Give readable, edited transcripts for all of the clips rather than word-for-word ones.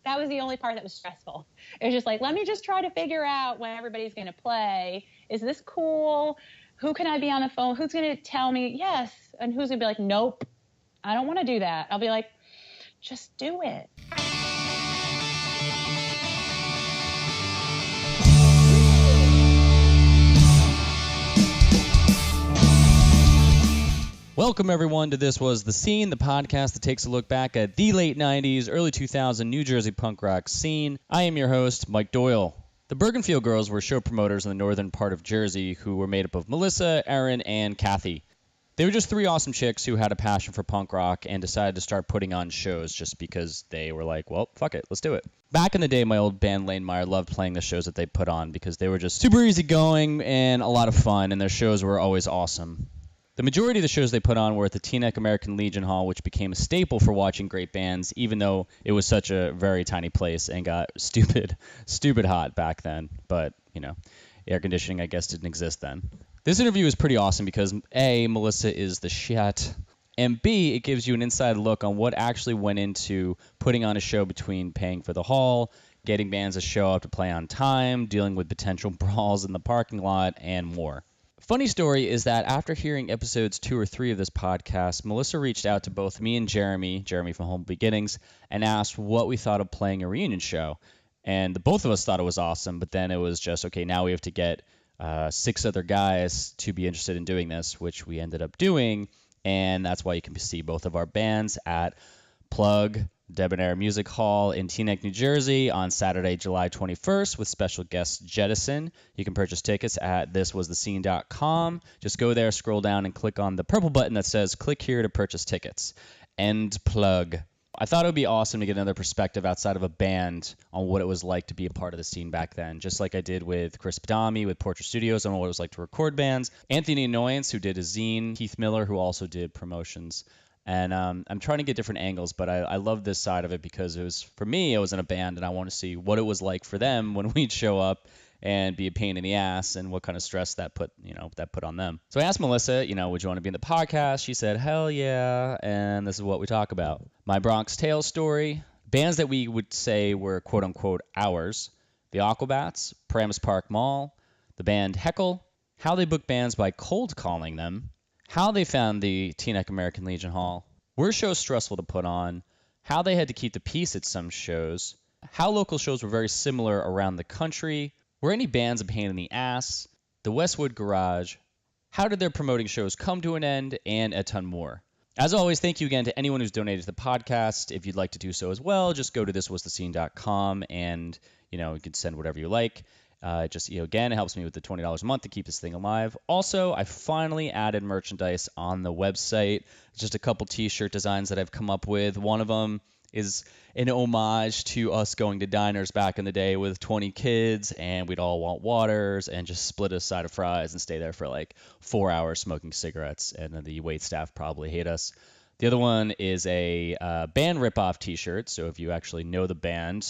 that was the only part that was stressful. It was just like, let me just try to figure out when everybody's going to play. Is this cool? Who can I be on the phone? Who's going to tell me yes? And who's going to be like, nope, I don't want to do that. I'll be like, just do it. Welcome, everyone, to This Was the Scene, the podcast that takes a look back at the late 90s, early 2000s New Jersey punk rock scene. I am your host, Mike Doyle. The Bergenfield Girls were show promoters in the northern part of Jersey who were made up of Melissa, Erin, and Kathy. They were just three awesome chicks who had a passion for punk rock and decided to start putting on shows just because they were like, well, fuck it, let's do it. Back in the day, my old band Lane Meyer loved playing the shows that they put on because they were just super easygoing and a lot of fun, and their shows were always awesome. The majority of the shows they put on were at the Teaneck American Legion Hall, which became a staple for watching great bands, even though it was such a very tiny place and got stupid hot back then. But, you know, air conditioning, I guess, didn't exist then. This interview is pretty awesome because, A, Melissa is the shit, and B, it gives you an inside look on what actually went into putting on a show between paying for the hall, getting bands to show up to play on time, dealing with potential brawls in the parking lot, and more. Funny story is that after hearing episodes 2 or 3 of this podcast, Melissa reached out to both me and Jeremy from Home Beginnings, and asked what we thought of playing a reunion show. And both of us thought it was awesome, but then it was just, okay, now we have to get 6 other guys to be interested in doing this, which we ended up doing, and that's why you can see both of our bands at Plug Debonair Music Hall in Teaneck, New Jersey on Saturday, July 21st with special guest Jettison. You can purchase tickets at thiswasthescene.com. Just go there, scroll down, and click on the purple button that says click here to purchase tickets. End plug. I thought it would be awesome to get another perspective outside of a band on what it was like to be a part of the scene back then, just like I did with Chris Padami with Portrait Studios on what it was like to record bands, Anthony Annoyance, who did a zine, Heath Miller, who also did promotions. And I'm trying to get different angles, but I love this side of it because it was, for me, I was in a band and I want to see what it was like for them when we'd show up and be a pain in the ass and what kind of stress that put on them. So I asked Melissa, would you want to be in the podcast? She said, hell yeah, and this is what we talk about. My Bronx Tale story, bands that we would say were quote-unquote ours, the Aquabats, Paramus Park Mall, the band Heckle, how they book bands by cold calling them, how they found the Teaneck American Legion Hall, were shows stressful to put on, how they had to keep the peace at some shows, how local shows were very similar around the country, were any bands a pain in the ass, the Westwood Garage, how did their promoting shows come to an end, and a ton more. As always, thank you again to anyone who's donated to the podcast. If you'd like to do so as well, just go to thiswasthescene.com and, you can send whatever you like. Again, it helps me with the $20 a month to keep this thing alive. Also, I finally added merchandise on the website. Just a couple t-shirt designs that I've come up with. One of them is an homage to us going to diners back in the day with 20 kids, and we'd all want waters and just split a side of fries and stay there for like 4 hours smoking cigarettes, and then the wait staff probably hate us. The other one is a band ripoff t-shirt, so if you actually know the band,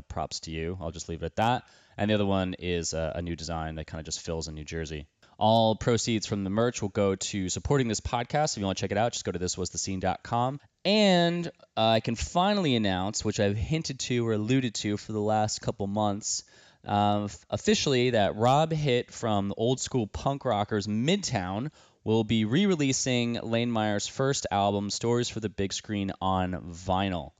props to you. I'll just leave it at that. And the other one is a new design that kind of just fills in New Jersey. All proceeds from the merch will go to supporting this podcast. If you want to check it out, just go to thiswasthescene.com. And I can finally announce, which I've hinted to or alluded to for the last couple months, officially that Rob Hitt from Old School Punk Rockers Midtown will be re-releasing Lane Meyer's first album, Stories for the Big Screen, on vinyl.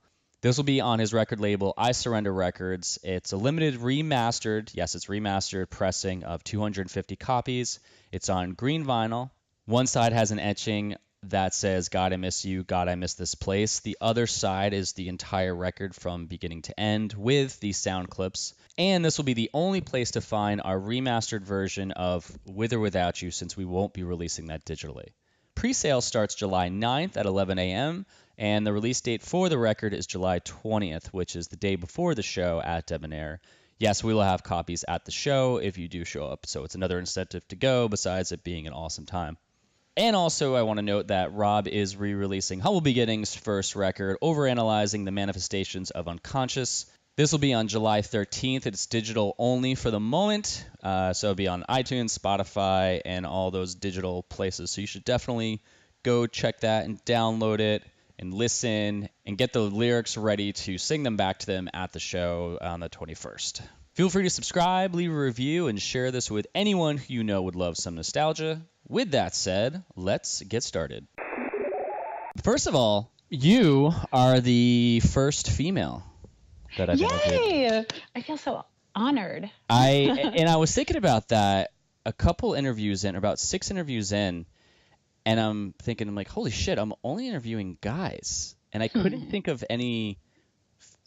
This will be on his record label, I Surrender Records. It's a limited remastered, yes, it's remastered pressing of 250 copies. It's on green vinyl. One side has an etching that says, God, I miss you, God, I miss this place. The other side is the entire record from beginning to end with the sound clips. And this will be the only place to find our remastered version of With or Without You, since we won't be releasing that digitally. Pre-sale starts July 9th at 11 a.m., and the release date for the record is July 20th, which is the day before the show at Debonair. Yes, we will have copies at the show if you do show up, so it's another incentive to go besides it being an awesome time. And also, I want to note that Rob is re-releasing Humble Beginnings' first record, Overanalyzing the Manifestations of Unconscious. This will be on July 13th. It's digital only for the moment, so it'll be on iTunes, Spotify, and all those digital places. So you should definitely go check that and download it and listen and get the lyrics ready to sing them back to them at the show on the 21st. Feel free to subscribe, leave a review, and share this with anyone who you know would love some nostalgia. With that said, let's get started. First of all, you are the first female that I've interviewed. Yay! I feel so honored. I was thinking about that a couple interviews in, about 6 interviews in, and I'm like, holy shit, I'm only interviewing guys. And I couldn't think of any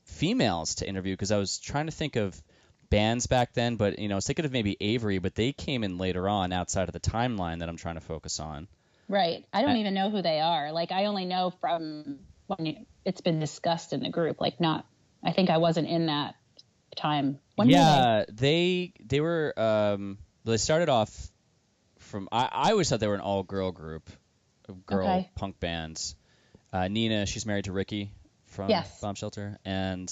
females to interview because I was trying to think of bands back then, but I was thinking of maybe Avery, but they came in later on outside of the timeline that I'm trying to focus on. Right. I don't even know who they are. Like, I only know from when it's been discussed in the group. Like, I think I wasn't in that time. When were they were, they started off from, I always thought they were an all-girl group of girl punk bands. Nina, she's married to Ricky from Bomb Shelter, and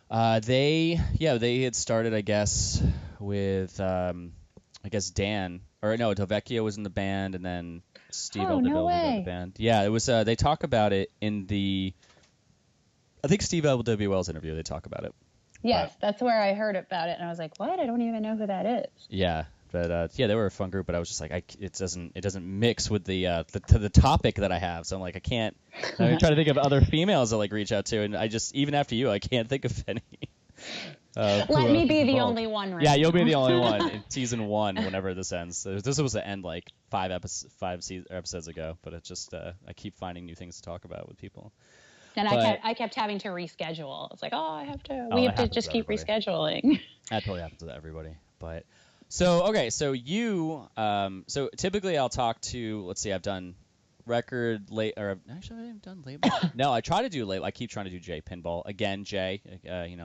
they had started, I guess, with Dan, or no, Delvecchio was in the band, and then Steve Eldeville was in the band. Yeah, it was. They talk about it in the, I think Steve Eldeville's interview. They talk about it. Yes, that's where I heard about it, and I was like, what? I don't even know who that is. Yeah. But they were a fun group. But I was just like, it doesn't mix with the topic that I have. So I'm like, I can't. I'm trying to think of other females to like reach out to, and I just, even after you, I can't think of any. Let me be the only one. Right yeah, now. You'll be the only one in season 1 whenever this ends. So this was to end like 5 episodes ago. But it's just I keep finding new things to talk about with people. And I kept having to reschedule. It's like, I have to. We have to just keep rescheduling. That totally happens to everybody. But. So you so typically I'll talk to, let's see, I've done record late, or actually I haven't done label. No, I try to do label. I keep trying to do Jay Pinball again. Jay,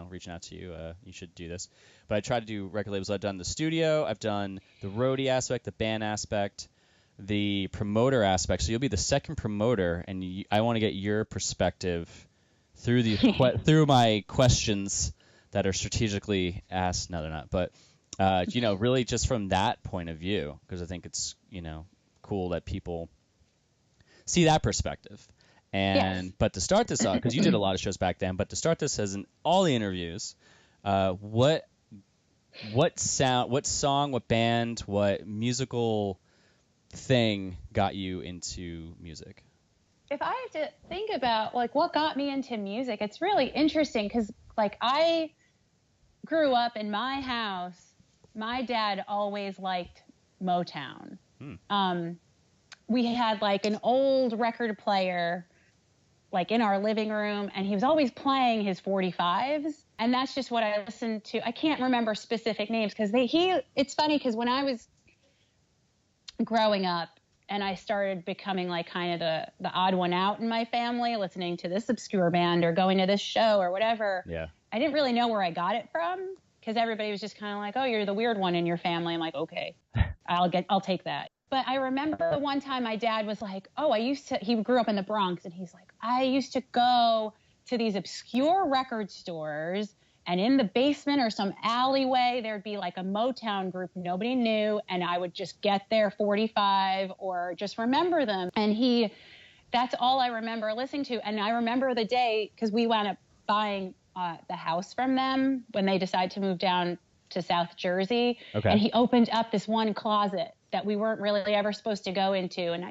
reaching out to you, you should do this. But I try to do record labels. I've done the studio, I've done the roadie aspect, the band aspect, the promoter aspect. So you'll be the second promoter, and I want to get your perspective through through my questions that are strategically asked. No, they're not, but. Really just from that point of view, because I think it's, cool that people see that perspective. And yes. But to start this off, because you did a lot of shows back then, but to start this as in all the interviews, what song, what band, what musical thing got you into music? If I have to think about like what got me into music, it's really interesting because like I grew up in my house. My dad always liked Motown. We had like an old record player like in our living room, and he was always playing his 45s. And that's just what I listened to. I can't remember specific names because it's funny because when I was growing up and I started becoming like kind of the odd one out in my family, listening to this obscure band or going to this show or whatever, I didn't really know where I got it from. Because everybody was just kind of like, oh, you're the weird one in your family. I'm like, okay, I'll take that. But I remember the one time my dad was like, he grew up in the Bronx, and he's like, I used to go to these obscure record stores, and in the basement or some alleyway, there'd be like a Motown group nobody knew, and I would just get their 45 or just remember them. And that's all I remember listening to. And I remember the day, because we wound up buying the house from them when they decided to move down to South Jersey. Okay. And he opened up this one closet that we weren't really ever supposed to go into. And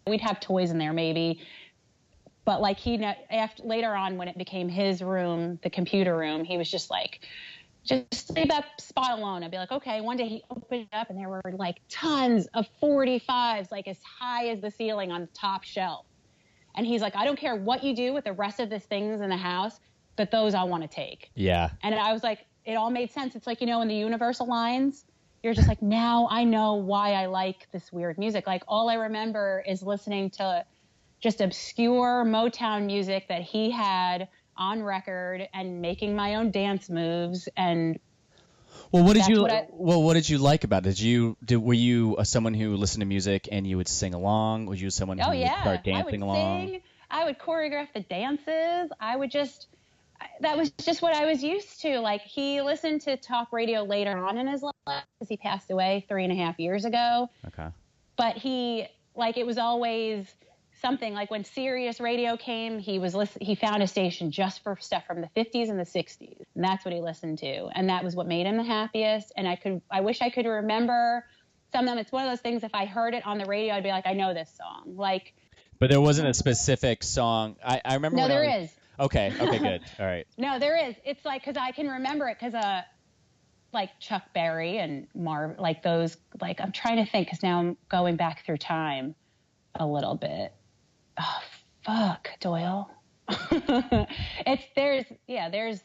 we'd have toys in there maybe. But like later on when it became his room, the computer room, he was just like, just leave that spot alone. I'd be like, okay. One day he opened it up and there were like tons of 45s, like as high as the ceiling on the top shelf. And he's like, I don't care what you do with the rest of the things in the house, but those I want to take. Yeah. And I was like, it all made sense. It's like, in the Universal lines, you're just like, now I know why I like this weird music. Like all I remember is listening to just obscure Motown music that he had on record and making my own dance moves. And well, what did you like about it? Were you someone who listened to music and you would sing along? Were you someone who would start dancing along? Sing. I would choreograph the dances. That was just what I was used to. Like he listened to talk radio later on in his life because he passed away 3.5 years ago. Okay. But it was always something like when Sirius Radio came, he found a station just for stuff from the 50s and the 60s. And that's what he listened to. And that was what made him the happiest. And I wish I could remember some of them. It's one of those things, if I heard it on the radio, I'd be like, I know this song. Like, but there wasn't a specific song. I remember. No, there is. Okay, good. All right. No, there is. It's like, because I can remember it because like Chuck Berry and Marv, like those, like I'm trying to think because now I'm going back through time a little bit. Oh, fuck, Doyle. There's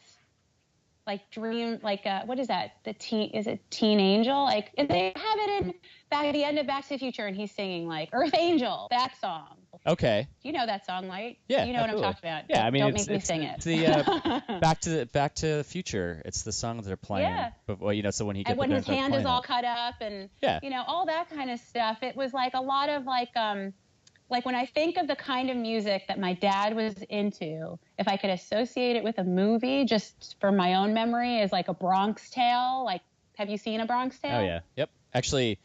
like Dream, like what is that? Is it Teen Angel? Like they have it in back at the end of Back to the Future, and he's singing like Earth Angel, that song. Okay. You know that song, right? Yeah, you know absolutely. What I'm talking about. Yeah, I mean, don't make me sing it. It's the Back to the Future. It's the song that they're playing. Yeah. But, well, you know, so when he gets and when his hand is all cut up, and you know, all that kind of stuff. It was like a lot of like when I think of the kind of music that my dad was into, if I could associate it with a movie, just for my own memory, is like a Bronx Tale. Like, have you seen a Bronx Tale? Oh yeah, yep. Actually,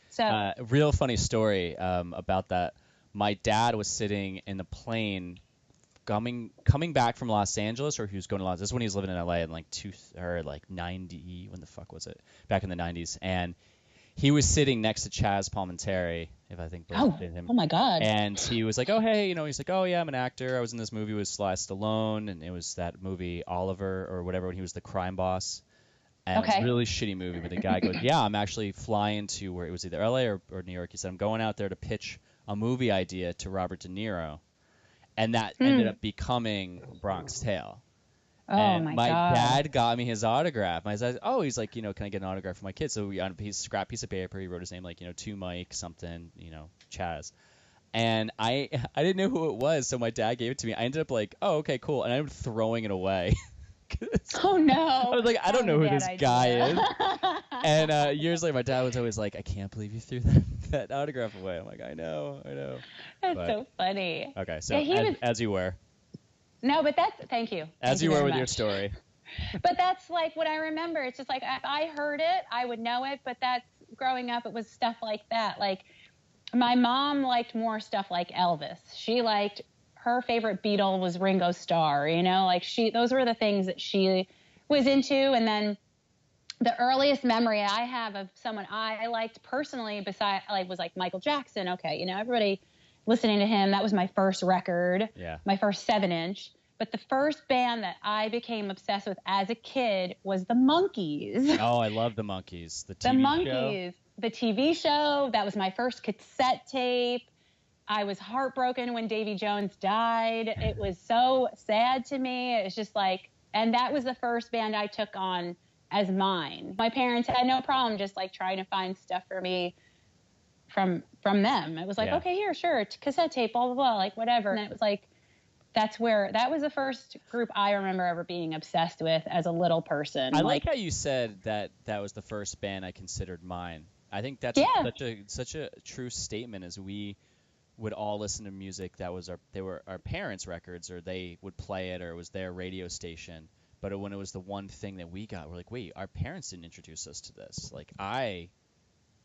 real funny story about that. My dad was sitting in the plane coming back from Los Angeles, or he was going to Los Angeles. This is when he was living in LA in like 90, when the fuck was it? Back in the 90s. And he was sitting next to Chaz Palminteri, if I think him. Oh my God. And he was like, oh, hey, you know, he's like, oh yeah, I'm an actor. I was in this movie with Sly Stallone, and it was that movie Oliver or whatever, when he was the crime boss. And it was a really shitty movie, but the guy goes, yeah, I'm actually flying to where it was either LA or New York. He said, I'm going out there to pitch a movie idea to Robert De Niro. And that ended up becoming Bronx Tale. Oh, and my God. God. Dad got me his autograph. My dad, he's like, you know, can I get an autograph for my kid? So on a scrap piece of paper, he wrote his name, like, you know, to Mike something, you know, Chaz. And I didn't know who it was, so my dad gave it to me. I ended up like, oh, okay, cool. And I ended up throwing it away. Oh, no. I was like, I don't know who this guy is. And years later, my dad was always like, I can't believe you threw that autograph away. I'm like, I know. That's so funny. Okay, so as you were. No, but thank you. As you were with your story. But that's like what I remember. It's just like, if I heard it, I would know it. But that's, growing up, it was stuff like that. Like, my mom liked more stuff like Elvis. She liked, her favorite Beatle was Ringo Starr, you know, like those were the things that she was into. And then the earliest memory I have of someone I liked personally was like Michael Jackson. Okay. You know, everybody listening to him, that was my first record, my first 7-inch. But the first band that I became obsessed with as a kid was the Monkees. Oh, I love the Monkees. The TV show. That was my first cassette tape. I was heartbroken when Davy Jones died. It was so sad to me. It's just like, and that was the first band I took on as mine. My parents had no problem just like trying to find stuff for me from them. It was like, okay, here, sure, cassette tape, blah, blah, blah, like whatever. And it was like, that was the first group I remember ever being obsessed with as a little person. I like how you said that was the first band I considered mine. I think that's such a true statement, as we would all listen to music that was our parents' records, or they would play it, or it was their radio station. But when it was the one thing that we got, we're like, wait, our parents didn't introduce us to this. Like, I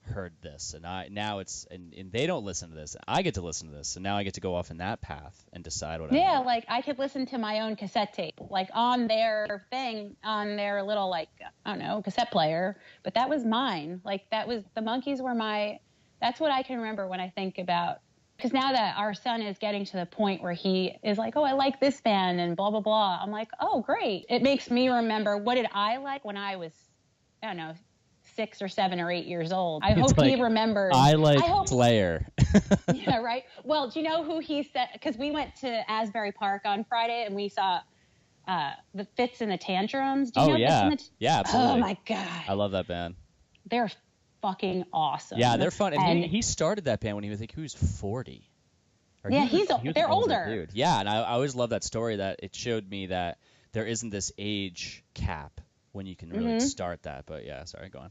heard this, and and they don't listen to this. I get to listen to this, and now I get to go off in that path and decide what I want. Yeah, like I could listen to my own cassette tape, like on their thing, on their little, like, I don't know, cassette player. But that was mine. Like, that was, the Monkees were that's what I can remember when I think about. Because now that our son is getting to the point where he is like, oh, I like this band and blah, blah, blah. I'm like, oh, great. It makes me remember, what did I like when I was, I don't know, 6 or 7 or 8 years old. I hope he remembers. I like Slayer. Yeah, right. Well, do you know who he said? Because we went to Asbury Park on Friday and we saw the Fits and the Tantrums. Do you know yeah. Yeah, absolutely. Oh, my God. I love that band. They're fucking awesome. Yeah, they're fun. And he started that band when he was 40. Yeah, they're older. Dude. Yeah, and I always love that story, that it showed me that there isn't this age cap when you can really start that. But yeah, sorry, go on.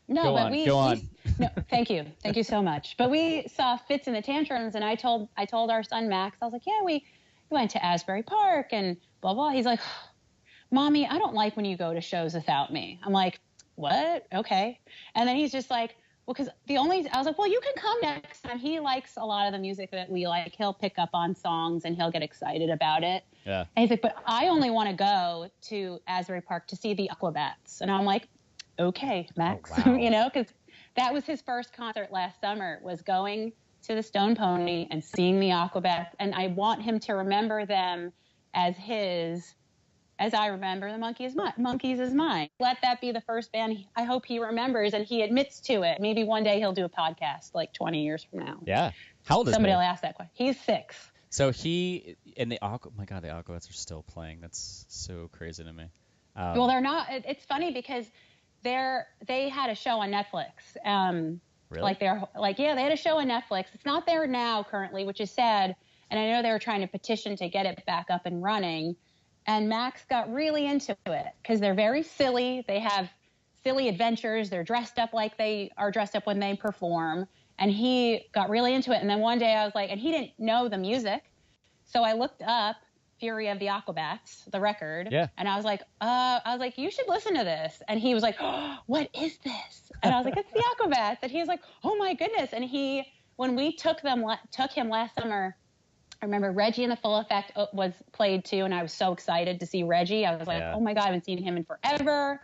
No, go but on. No, thank you so much. But we saw Fits and the Tantrums, and I told our son Max, I was like, yeah, we went to Asbury Park and blah blah. He's like, Mommy, I don't like when you go to shows without me. I'm like, what? Okay. And then he's just like, Well, because I was like, well, you can come next time. He likes a lot of the music that we like. He'll pick up on songs and he'll get excited about it. Yeah. And he's like, but I only want to go to Asbury Park to see the Aquabats. And I'm like, okay, Max, Oh, wow. you know, because that was his first concert last summer, was going to the Stone Pony and seeing the Aquabats. And I want him to remember them as I remember the Monkees is mine. Let that be the first band I hope he remembers and he admits to it. Maybe one day he'll do a podcast like 20 years from now. Yeah. How old is Somebody he? will ask that question. He's 6. So he and the my God, the Aquabats are still playing. That's so crazy to me. Well, they're not. It's funny because they had a show on Netflix. Really? They had a show on Netflix. It's not there now currently, which is sad. And I know they were trying to petition to get it back up and running. And Max got really into it because they're very silly. They have silly adventures. They're dressed up like they are dressed up when they perform. And he got really into it. And then one day I was like, and he didn't know the music. So I looked up Fury of the Aquabats, the record. Yeah. And I was like, you should listen to this. And he was like, oh, what is this? And I was like, it's the Aquabats. And he was like, oh my goodness. And when we took him last summer, I remember Reggie and the Full Effect was played too, and I was so excited to see Reggie. I was like, oh my God, I haven't seen him in forever.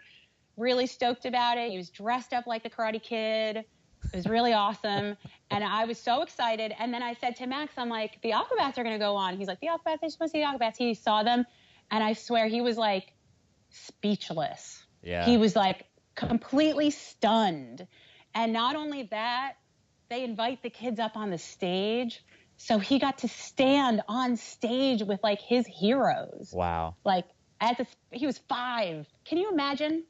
Really stoked about it. He was dressed up like the Karate Kid. It was really awesome. And I was so excited. And then I said to Max, I'm like, the Aquabats are going to go on. He's like, the Aquabats, I just want to see the Aquabats. He saw them, and I swear he was like speechless. Yeah. He was like completely stunned. And not only that, they invite the kids up on the stage. So he got to stand on stage with like his heroes. Wow. Like he was 5. Can you imagine?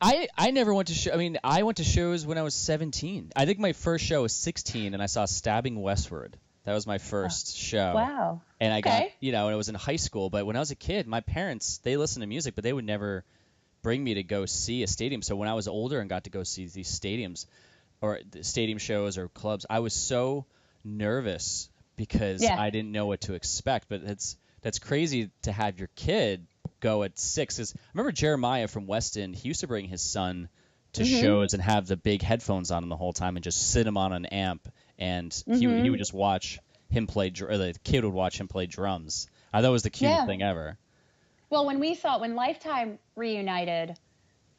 I never went to show. I mean, I went to shows when I was 17. I think my first show was 16, and I saw Stabbing Westward. That was my first show. Wow. And I got, and I was in high school. But when I was a kid, my parents, they listened to music, but they would never bring me to go see a stadium. So when I was older and got to go see these stadiums or the stadium shows or clubs, I was so nervous because I didn't know what to expect. But that's crazy to have your kid go at 6. 'Cause I remember Jeremiah from Weston, he used to bring his son to shows and have the big headphones on him the whole time and just sit him on an amp, and he would just watch him play, or the kid would watch him play drums. I thought it was the cutest thing ever. Well, when Lifetime reunited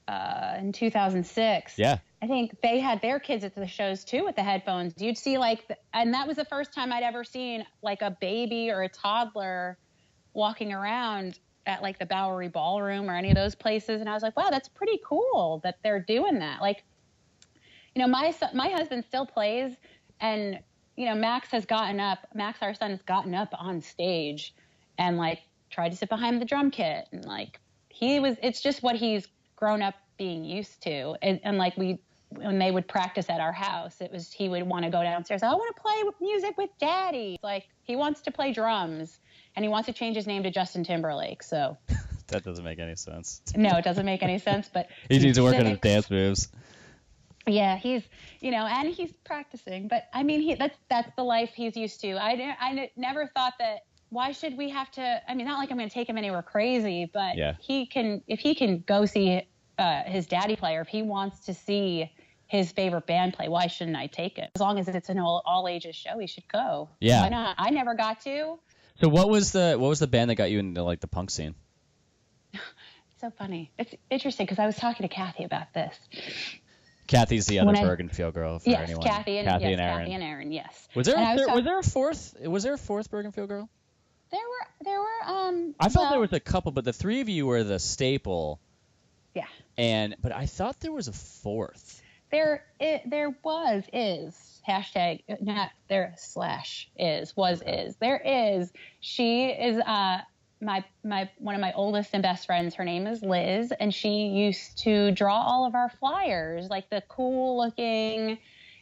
in 2006, I think they had their kids at the shows too with the headphones. You'd see and that was the first time I'd ever seen like a baby or a toddler walking around at like the Bowery Ballroom or any of those places. And I was like, wow, that's pretty cool that they're doing that. Like, my husband still plays, and, Max, our son, has gotten up on stage and like tried to sit behind the drum kit. And like, it's just what he's grown up being used to. And like when they would practice at our house, he would want to go downstairs. I want to play music with Daddy. Like, he wants to play drums, and he wants to change his name to Justin Timberlake. So that doesn't make any sense. No, it doesn't make any sense. But he needs to work on his dance moves. Yeah, he's and he's practicing. But I mean, that's the life he's used to. I never thought that. Why should we have to? I mean, not like I'm going to take him anywhere crazy, but if he can go see his daddy play, or if he wants to see his favorite band play, why shouldn't I take it? As long as it's an all ages show, he should go. Yeah. Why not? I never got to. So what was the band that got you into like the punk scene? It's so funny. It's interesting because I was talking to Kathy about this. Kathy's the other Bergenfield girl. For yes, anyone. Kathy and Aaron. Kathy and Aaron. Yes. Was there a fourth Bergenfield girl? There were. I felt there was a couple, but the three of you were the staple. Yeah. But I thought there was a fourth. There is hashtag not there slash is was is there is. She is my one of my oldest and best friends. Her name is Liz, and she used to draw all of our flyers, like the cool looking,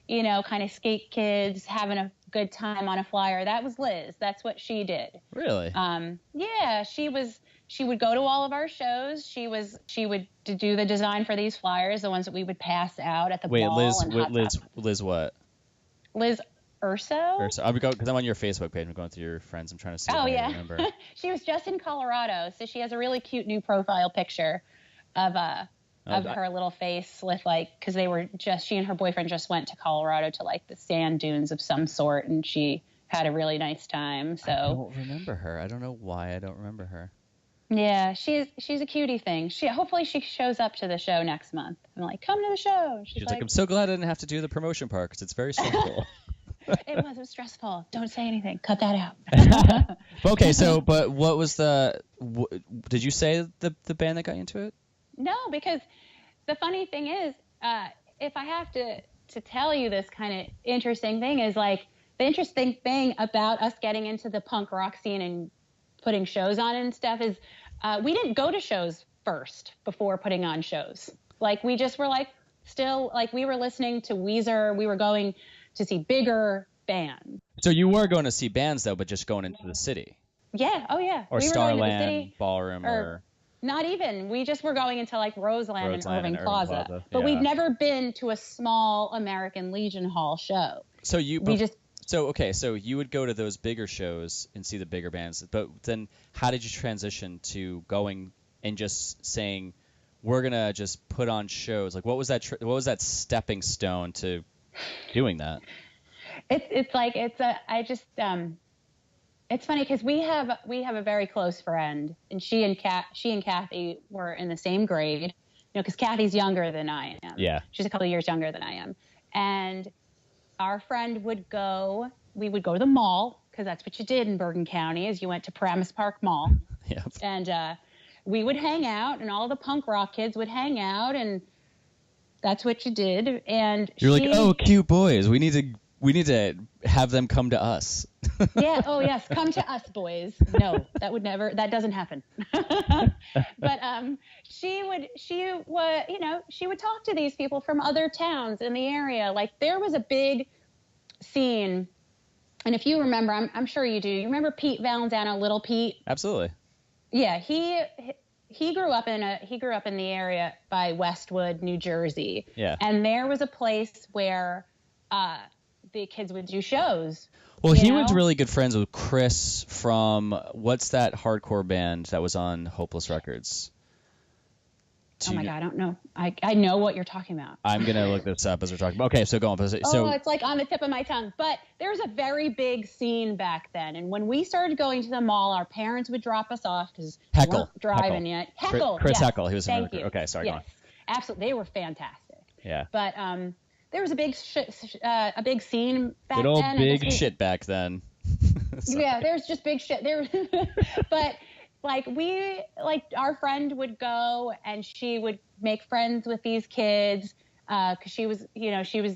kind of skate kids having a good time on a flyer. That was Liz. That's what she did. Really? Yeah, she would go to all of our shows. She would do the design for these flyers, the ones that we would pass out at the ball. Liz what? Liz Urso? Because I'm on your Facebook page. I'm going through your friends. I'm trying to see. Oh, yeah. I remember. She was just in Colorado, so she has a really cute new profile picture of of her little face with because she and her boyfriend just went to Colorado to the sand dunes of some sort, and she had a really nice time. So I don't remember her. I don't know why I don't remember her. Yeah, she's a cutie thing. Hopefully she shows up to the show next month. I'm like, come to the show. She's like, I'm so glad I didn't have to do the promotion part because it's very stressful. It was stressful. Don't say anything. Cut that out. Okay, but what was did you say the band that got you into it? No, because the funny thing is, if I have to tell you this kind of interesting thing is the interesting thing about us getting into the punk rock scene and putting shows on and stuff is we didn't go to shows first before putting on shows. We just were still we were listening to Weezer. We were going to see bigger bands. So you were going to see bands though, but just going into the city. Yeah. Oh yeah. Or we Starland, Ballroom, or not even. We just were going into Roseland and Irving Plaza. But yeah. we'd never been to a small American Legion Hall show. So you would go to those bigger shows and see the bigger bands, but then how did you transition to going and just saying we're gonna just put on shows? What was that stepping stone to doing that? It's funny because we have a very close friend, and she and Kathy were in the same grade, because Kathy's younger than I am. Yeah, she's a couple of years younger than I am, and our friend we would go to the mall, because that's what you did in Bergen County, is you went to Paramus Park Mall. Yep. And we would hang out, and all the punk rock kids would hang out, and that's what you did. And you're oh, cute boys. We need to have them come to us. Yeah. Oh, yes. Come to us, boys. No, that doesn't happen. But she would talk to these people from other towns in the area. There was a big scene, and if you remember, I'm sure you do. You remember Pete Valenzano, Little Pete? Absolutely. Yeah. He grew up in the area by Westwood, New Jersey. Yeah. And there was a place where the kids would do shows. Well, he was really good friends with Chris from, what's that hardcore band that was on Hopeless Records? Oh my God, I don't know. I know what you're talking about. I'm going to look this up as we're talking about. Okay, so go on. It's on the tip of my tongue. But there was a very big scene back then. And when we started going to the mall, our parents would drop us off because we weren't driving yet. Heckle. Chris yes. Heckle. He was Thank you. Okay, sorry, go on. Absolutely. They were fantastic. Yeah. But there was a big scene back then. Good old big shit back then. Yeah, there's just big shit there. But our friend would go and she would make friends with these kids because she was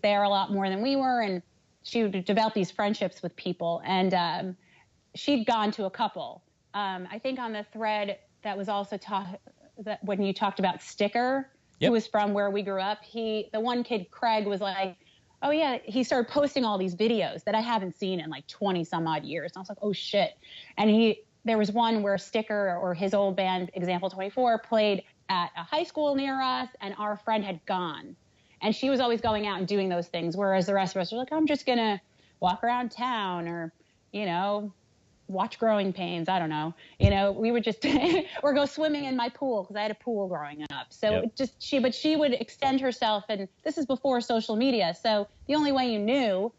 there a lot more than we were, and she would develop these friendships with people. And she'd gone to a couple. I think on the thread that was also that when you talked about Sticker, yep. who was from where we grew up, the one kid, Craig, was like, oh yeah, he started posting all these videos that I haven't seen in 20 some odd years. And I was like, oh shit. And there was one where Sticker, or his old band, Example 24, played at a high school near us, and our friend had gone. And she was always going out and doing those things, whereas the rest of us were like, I'm just going to walk around town or, watch Growing Pains. I don't know. We would just, or go swimming in my pool, because I had a pool growing up. So yep. But she would extend herself, and this is before social media. So the only way you knew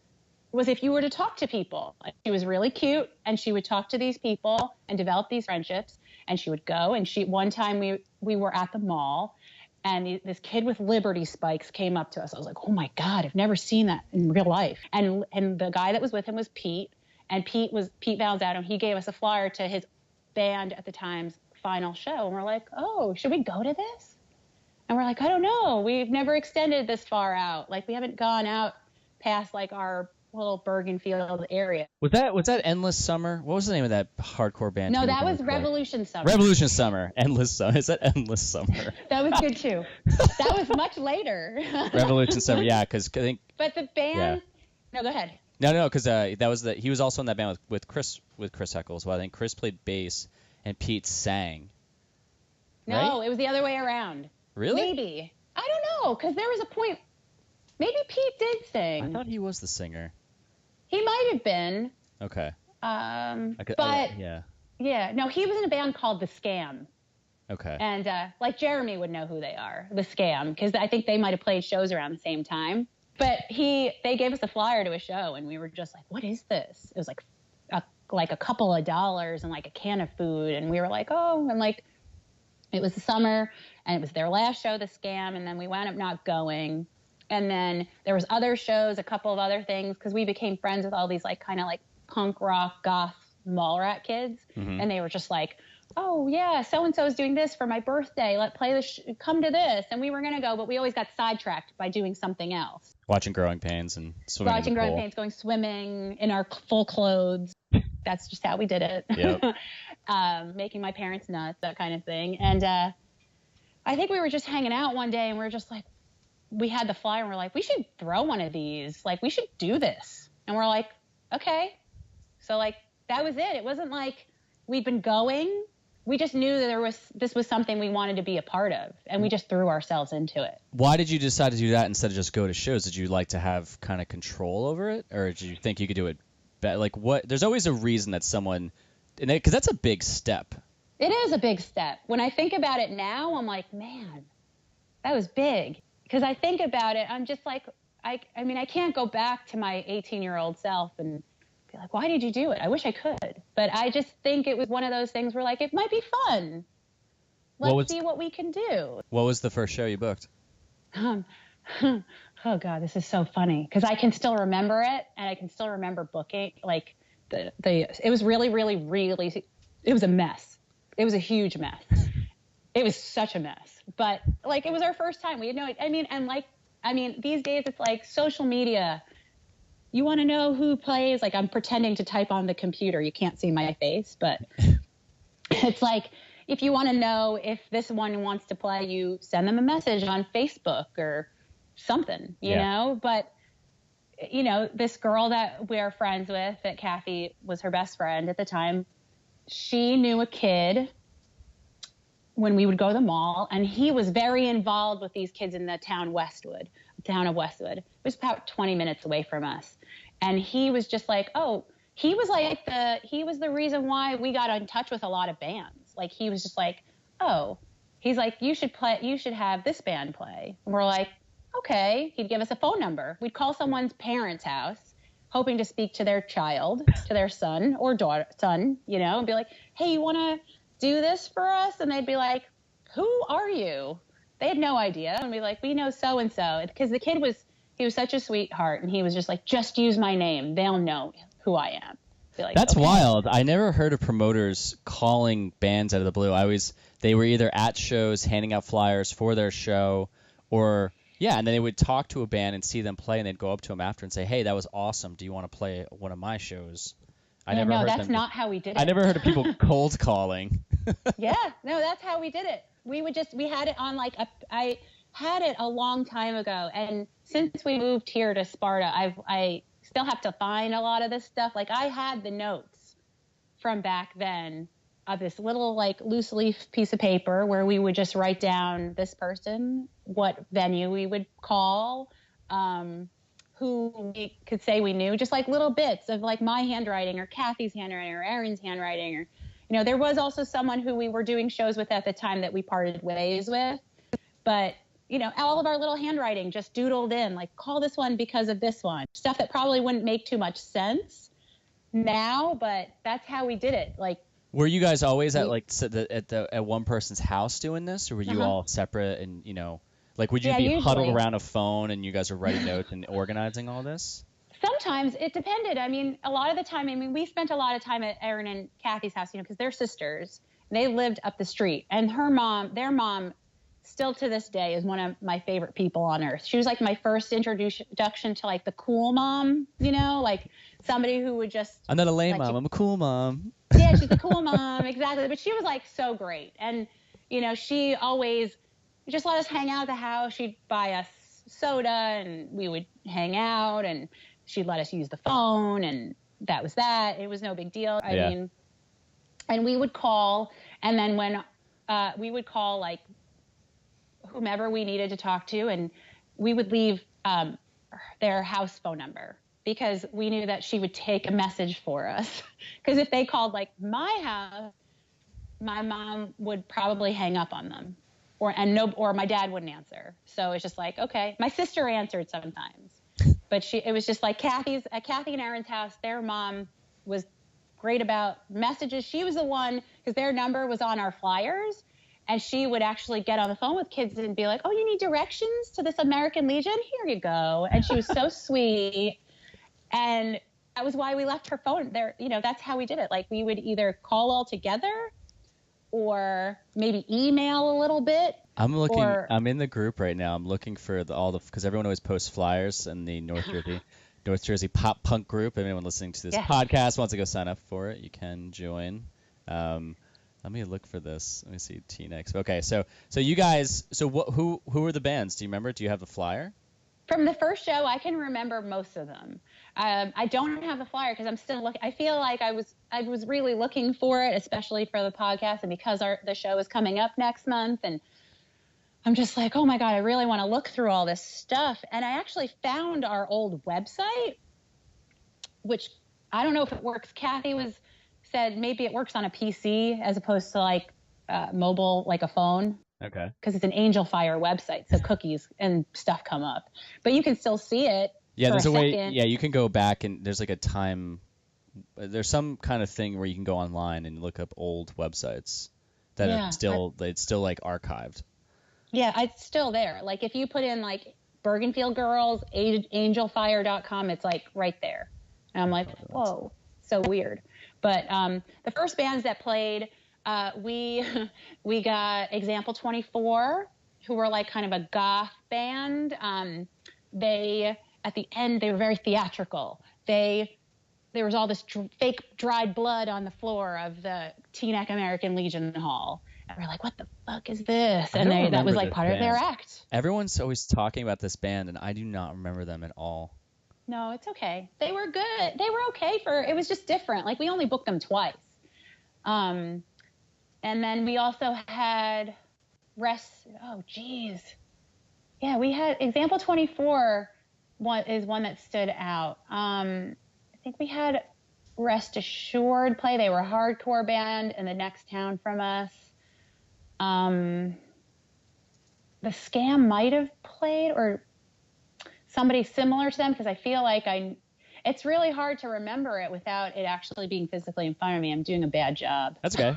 was if you were to talk to people. She was really cute, and she would talk to these people and develop these friendships, and she would go. And one time we were at the mall, and this kid with Liberty spikes came up to us. I was like, oh my God, I've never seen that in real life. And the guy that was with him was Pete, and Pete Valenzano. He gave us a flyer to his band at the time's final show, and we're like, oh, should we go to this? And we're like, I don't know. We've never extended this far out. We haven't gone out past our little Bergenfield area. Was that Endless Summer? What was the name of that hardcore band? No, that was Revolution Summer. Revolution Summer. Endless Summer. Is that Endless Summer? That was good too. That was much later. Revolution Summer, yeah, because I think. But the band. Yeah. No, go ahead. No, because he was also in that band with Chris Heckle as well. I think Chris played bass and Pete sang. No, right? It was the other way around. Really? Maybe. I don't know, because there was a point. Maybe Pete did sing. I thought he was the singer. He might have been. Okay. Yeah. No, he was in a band called The Scam. Okay. And like Jeremy would know who they are, the Scam, because I think they might have played shows around the same time. But they gave us a flyer to a show, and we were just like, what is this? It was like a couple of dollars and like a can of food. And we were like, oh, and like it was the summer, and it was their last show, the Scam, and then we wound up not going. And then there was other shows, a couple of other things, because we became friends with all these like kind of like punk rock, goth, mall rat kids. Mm-hmm. And they were just like, oh yeah, so-and-so is doing this for my birthday. Come to this. And we were going to go, but we always got sidetracked by doing something else. Watching Growing Pains and swimming in the pool. Growing Pains, going swimming in our full clothes. That's just how we did it. Yep. Making my parents nuts, that kind of thing. And I think we were just hanging out one day, and we were just like, we had the flyer, and we're like, we should throw one of these. Like, we should do this. And we're like, okay. So like, that was it. It wasn't like we'd been going. We just knew that this was something we wanted to be a part of, and we just threw ourselves into it. Why did you decide to do that instead of just go to shows? Did you like to have kind of control over it, or did you think you could do it better? Like, what? There's always a reason that someone, because that's a big step. It is a big step. When I think about it now, I'm like, man, that was big. Because I think about it, I'm just like, I mean, I can't go back to my 18-year-old self and be like, why did you do it? I wish I could. But I just think it was one of those things where, like, it might be fun. Let's see what we can do. What was the first show you booked? Oh, God, this is so funny. Because I can still remember it, and I can still remember booking. Like, it was really, really, really, it was a mess. It was a huge mess. It was such a mess. But, like, it was our first time. We had no, these days it's like social media. You want to know who plays? Like, I'm pretending to type on the computer. You can't see my face, but it's like, if you want to know if this one wants to play, you send them a message on Facebook or something, you know? But, you know, this girl that we're friends with, that Kathy was her best friend at the time, she knew a kid when we would go to the mall, and he was very involved with these kids in the town of Westwood. It was about 20 minutes away from us. And he was just like, he was the reason why we got in touch with a lot of bands. Like, he was just like, he's like, you should have this band play. And we're like, okay. He'd give us a phone number. We'd call someone's parents' house, hoping to speak to their child, to their son or daughter, you know, and be like, hey, you want to do this for us? And they'd be like, who are you? They had no idea. And we'd be like, we know so-and-so. Because the kid was such a sweetheart, and he was just like, just use my name. They'll know who I am. Like, that's okay. Wild. I never heard of promoters calling bands out of the blue. They were either at shows handing out flyers for their show, or and then they would talk to a band and see them play, and they'd go up to them after and say, hey, that was awesome. Do you want to play one of my shows? That's not how we did it. I never heard of people cold calling. That's how we did it. We had it on I had it a long time ago, and since we moved here to Sparta, I still have to find a lot of this stuff. Like, I had the notes from back then of this little like loose leaf piece of paper where we would just write down this person, what venue we would call, who we could say we knew, just like little bits of like my handwriting or Kathy's handwriting or Aaron's handwriting, or, you know, there was also someone who we were doing shows with at the time that we parted ways with, but, you know, all of our little handwriting just doodled in, like, call this one because of this one, stuff that probably wouldn't make too much sense now, but that's how we did it. Like, were you guys always at one person's house doing this, or were you all separate and, you know, like, would you be usually huddled around a phone and you guys are writing notes and organizing all this? Sometimes it depended. I mean, a lot of the time, we spent a lot of time at Aaron and Kathy's house, you know, because they're sisters. They lived up the street, and their mom, still to this day, is one of my favorite people on earth. She was like my first introduction to like the cool mom, you know, like somebody who would just. I'm not a lame mom. I'm a cool mom. Yeah, she's a cool mom, exactly. But she was like so great, and you know, she always just let us hang out at the house. She'd buy us soda, and we would hang out, and she'd let us use the phone, and that was that. It was no big deal. I mean, and we would call, and then when we would call like whomever we needed to talk to, and we would leave their house phone number, because we knew that she would take a message for us. Because if they called like my house, my mom would probably hang up on them, or my dad wouldn't answer. So it's just like, okay. My sister answered sometimes, but it was just like Kathy and Aaron's house. Their mom was great about messages. She was the one, because their number was on our flyers, and she would actually get on the phone with kids and be like, oh, you need directions to this American Legion? Here you go. And she was so sweet. And that was why we left her phone there. You know, that's how we did it. Like, we would either call all together or maybe email a little bit. I'm in the group right now. I'm looking for because everyone always posts flyers in the North Jersey pop punk group. If anyone listening to this podcast wants to go sign up for it, you can join. Let me look for this. Let me see. T-Next. Okay, so you guys, who were the bands? Do you remember? Do you have the flyer? From the first show, I can remember most of them. I don't have the flyer because I'm still looking. I feel like I was really looking for it, especially for the podcast, and because the show is coming up next month, and I'm just like, oh my God, I really want to look through all this stuff. And I actually found our old website, which I don't know if it works. Kathy said maybe it works on a PC as opposed to like mobile, like a phone. Okay. Because it's an Angel Fire website, so cookies and stuff come up, but you can still see it. Yeah, there's a way. second. Yeah, you can go back and there's like a time. There's some kind of thing where you can go online and look up old websites that it's still like archived. Yeah, it's still there. Like if you put in like Bergenfield Girls, angelfire.com, it's like right there. And I'm like, whoa, so weird. But the first bands that played, we got Example 24, who were like kind of a goth band. At the end, they were very theatrical. There was all this fake dried blood on the floor of the Teaneck American Legion Hall. And we're like, what the fuck is this? And that was like part of their act. Everyone's always talking about this band, and I do not remember them at all. No, it's okay. They were good. They were okay it was just different. Like, we only booked them twice. And then we also had oh, geez. Yeah, we had Example 24 is one that stood out. I think we had Rest Assured play. They were a hardcore band in the next town from us. The Scam might have played, or somebody similar to them, because I feel like it's really hard to remember it without it actually being physically in front of me. I'm doing a bad job. That's okay.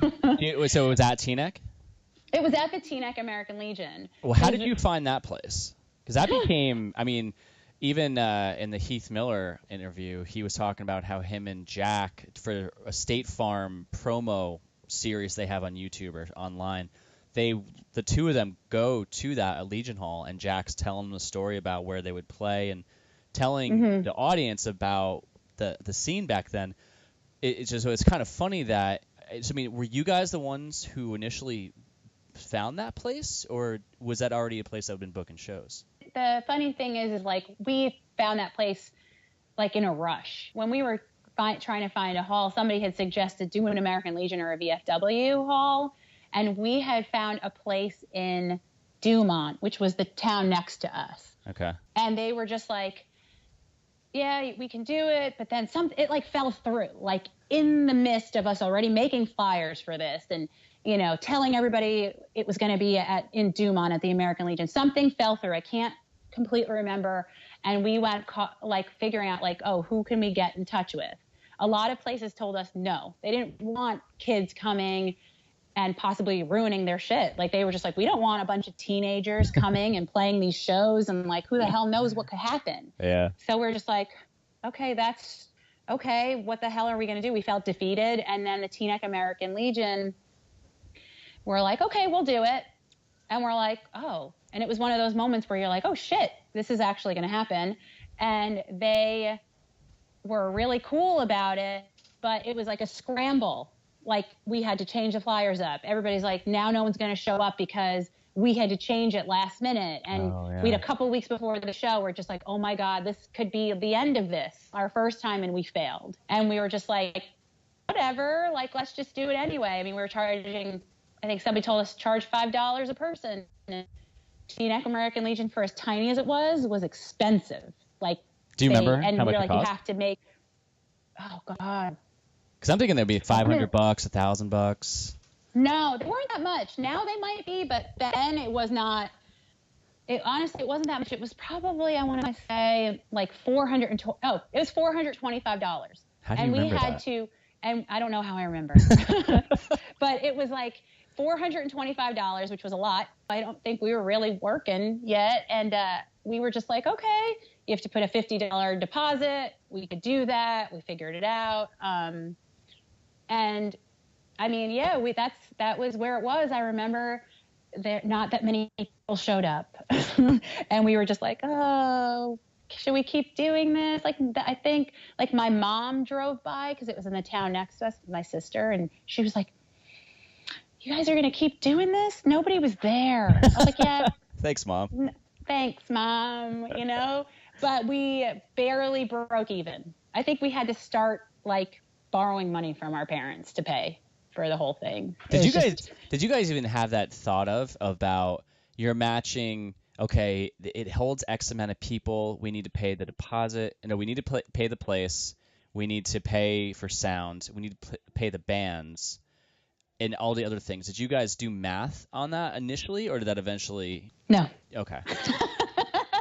So it was at Teaneck? It was at the Teaneck American Legion. Well, how did you find that place? Because that became, I mean, even in the Heath Miller interview, he was talking about how him and Jack, for a State Farm promo series they have on YouTube or online, the two of them go to that Legion Hall, and Jack's telling them a story about where they would play and telling the audience about the scene back then. It's kind of funny that, I mean, were you guys the ones who initially found that place, or was that already a place that had been booking shows? The funny thing is like we found that place like in a rush. When we were trying to find a hall, somebody had suggested do an American Legion or a VFW hall, and we had found a place in Dumont, which was the town next to us. Okay. And they were just like, yeah, we can do it, but then it like fell through, like in the midst of us already making flyers for this and, you know, telling everybody it was going to be in Dumont at the American Legion. Something fell through. I can't completely remember. And we went figuring out like, oh, who can we get in touch with? A lot of places told us no. They didn't want kids coming and possibly ruining their shit. Like they were just like, we don't want a bunch of teenagers coming and playing these shows, and like, who the hell knows what could happen? Yeah. So we're just like, okay, that's okay. What the hell are we going to do? We felt defeated. And then the Teaneck American Legion, we're like, okay, we'll do it. And we're like, oh. And it was one of those moments where you're like, oh shit, this is actually going to happen. And they were really cool about it, but it was like a scramble. Like we had to change the flyers up. Everybody's like, now no one's going to show up because we had to change it last minute. And we had a couple weeks before the show, we're just like, oh my God, this could be the end of this, our first time, and we failed. And we were just like, whatever, like, let's just do it anyway. I mean, we were charging, I think somebody told us charge $5 a person. And Teaneck American Legion, for as tiny as it was expensive. Like, do you remember and how much you're it like, cost? you have to make, oh God. Because I'm thinking there'd be $500, $1,000. No, they weren't that much. Now they might be, but then it was not. Honestly, it wasn't that much. It was probably, I want to say, like it was $425. How do you remember we had that? to, and I don't know how I remember, but it was like $425, which was a lot. I don't think we were really working yet. And we were just like, okay, you have to put a $50 deposit. We could do that. We figured it out. And I mean, yeah, that was where it was. I remember there not that many people showed up, and we were just like, oh, should we keep doing this? Like, I think like my mom drove by because it was in the town next to us, my sister, and she was like, you guys are gonna keep doing this? Nobody was there. I was like, yeah. Thanks, Mom. Thanks, Mom. You know, but we barely broke even. I think we had to start like borrowing money from our parents to pay for the whole thing. Did you guys even have that thought about you're matching? Okay, it holds X amount of people. We need to pay the deposit. No, we need to pay the place. We need to pay for sound. We need to pay the bands and all the other things. Did you guys do math on that initially, or did that eventually? No. Okay.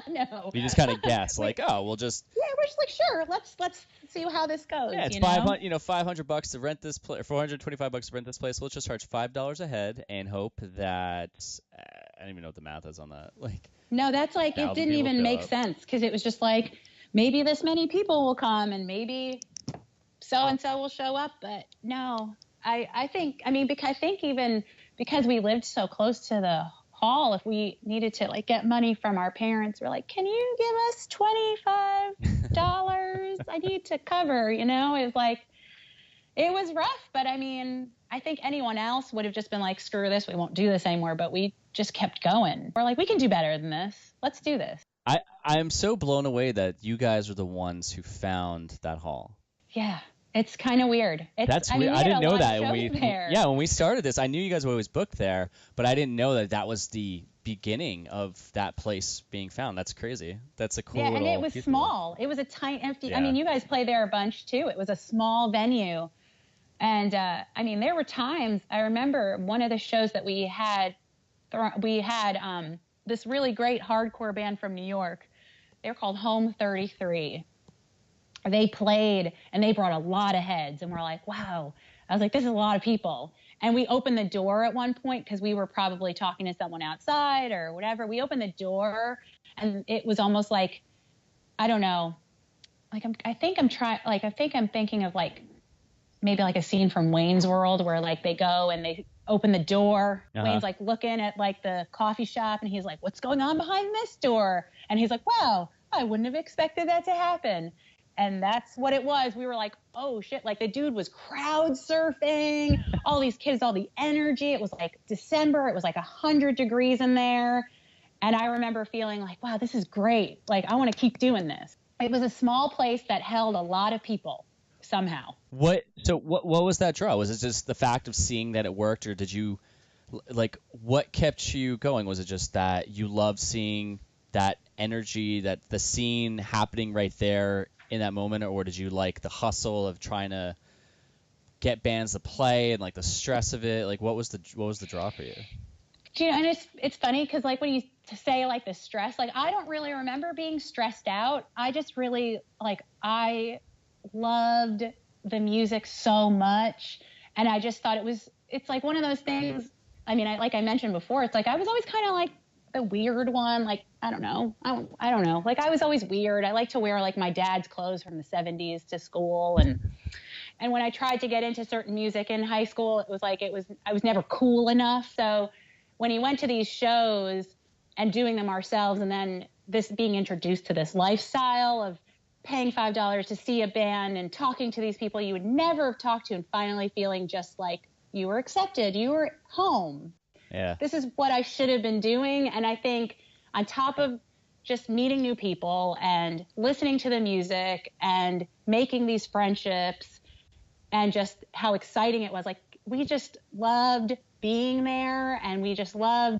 No. You just kind of guess, like, oh, we'll just. Yeah, we're just like, sure, let's see how this goes. Yeah, it's $500 to rent this place, $425 to rent this place. Let's just charge $5 a head and hope that I don't even know what the math is on that. Like, no, that's like it didn't even make sense because it was just like maybe this many people will come and maybe so and so will show up, but no, I think even because we lived so close to the hall, if we needed to like get money from our parents, we're like, can you give us $25? I need to cover, you know. It was like, it was rough, but I mean, I think anyone else would have just been like, screw this, we won't do this anymore, but we just kept going. We're like, we can do better than this, let's do this. I'm so blown away that you guys are the ones who found that hall. Yeah. It's kind of weird. That's weird. I didn't know that when we started this. I knew you guys were always booked there, but I didn't know that was the beginning of that place being found. That's crazy. That's a cool. Yeah, and it was small. It was a tiny, empty. Yeah. I mean, you guys play there a bunch too. It was a small venue, and I mean, there were times. I remember one of the shows that we had this really great hardcore band from New York. They were called Home 33. They played and they brought a lot of heads, and we're like, wow. I was like, this is a lot of people. And we opened the door at one point because we were probably talking to someone outside or whatever. We opened the door and it was almost like, I don't know, like I think I'm thinking of like maybe like a scene from Wayne's World where like they go and they open the door. Uh-huh. Wayne's like looking at like the coffee shop and he's like, what's going on behind this door? And he's like, wow, I wouldn't have expected that to happen. And that's what it was. We were like, oh, shit. Like, the dude was crowd surfing, all these kids, all the energy. It was like December. It was like 100 degrees in there. And I remember feeling like, wow, this is great. Like, I want to keep doing this. It was a small place that held a lot of people somehow. What was that draw? Was it just the fact of seeing that it worked, or did you, like, what kept you going? Was it just that you loved seeing that energy, that the scene happening right there in that moment, or did you like the hustle of trying to get bands to play and like the stress of it? Like, what was the draw for you? You know, and it's funny because like when you say like the stress, like I don't really remember being stressed out. I just really like I loved the music so much, and I just thought it's like one of those things. I mean, like I mentioned before, it's like I was always kind of like the weird one. Like I don't know. Like I was always weird. I like to wear like my dad's clothes from the 70s to school, and when I tried to get into certain music in high school, it was like I was never cool enough. So when he went to these shows and doing them ourselves, and then this being introduced to this lifestyle of paying $5 to see a band and talking to these people you would never have talked to, and finally feeling just like you were accepted, you were home. Yeah. This is what I should have been doing. And I think on top of just meeting new people and listening to the music and making these friendships and just how exciting it was, like we just loved being there, and we just loved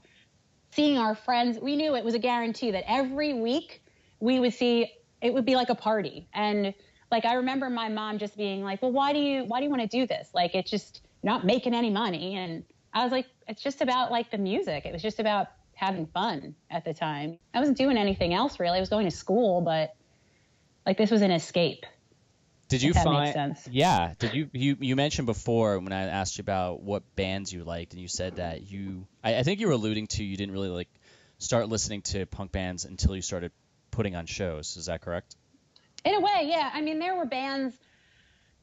seeing our friends. We knew it was a guarantee that every week we would see, it would be like a party. And like I remember my mom just being like, well, why do you want to do this? Like it's just, you're not making any money. And I was like, it's just about like the music. It was just about having fun at the time. I wasn't doing anything else really. I was going to school, but like this was an escape. Did you if that find? Makes sense. Yeah. Did you mentioned before when I asked you about what bands you liked, and you said that I think you were alluding to you didn't really like start listening to punk bands until you started putting on shows. Is that correct? In a way, yeah. I mean, there were bands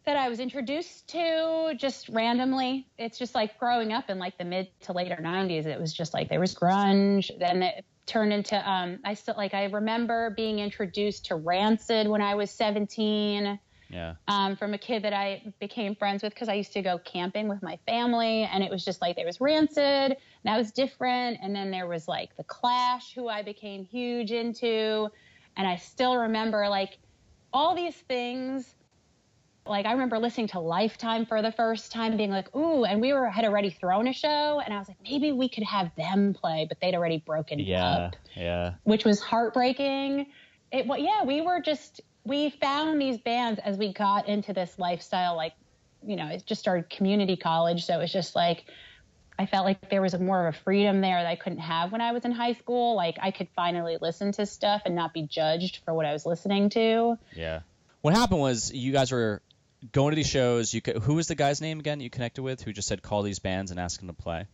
that I was introduced to just randomly. It's just like growing up in like the mid to later 90s. It was just like there was grunge. Then it turned into I remember being introduced to Rancid when I was 17. Yeah. From a kid that I became friends with because I used to go camping with my family, and it was just like there was Rancid, and that was different. And then there was like The Clash, who I became huge into, and I still remember like all these things. Like I remember listening to Lifetime for the first time, being like, ooh, and had already thrown a show, and I was like, maybe we could have them play, but they'd already broken up. Yeah. Which was heartbreaking. We found these bands as we got into this lifestyle, like, you know, it just started community college. So it was just like, I felt like there was more of a freedom there that I couldn't have when I was in high school. Like I could finally listen to stuff and not be judged for what I was listening to. Yeah. What happened was you guys were going to these shows. Who was the guy's name again you connected with who just said call these bands and ask them to play?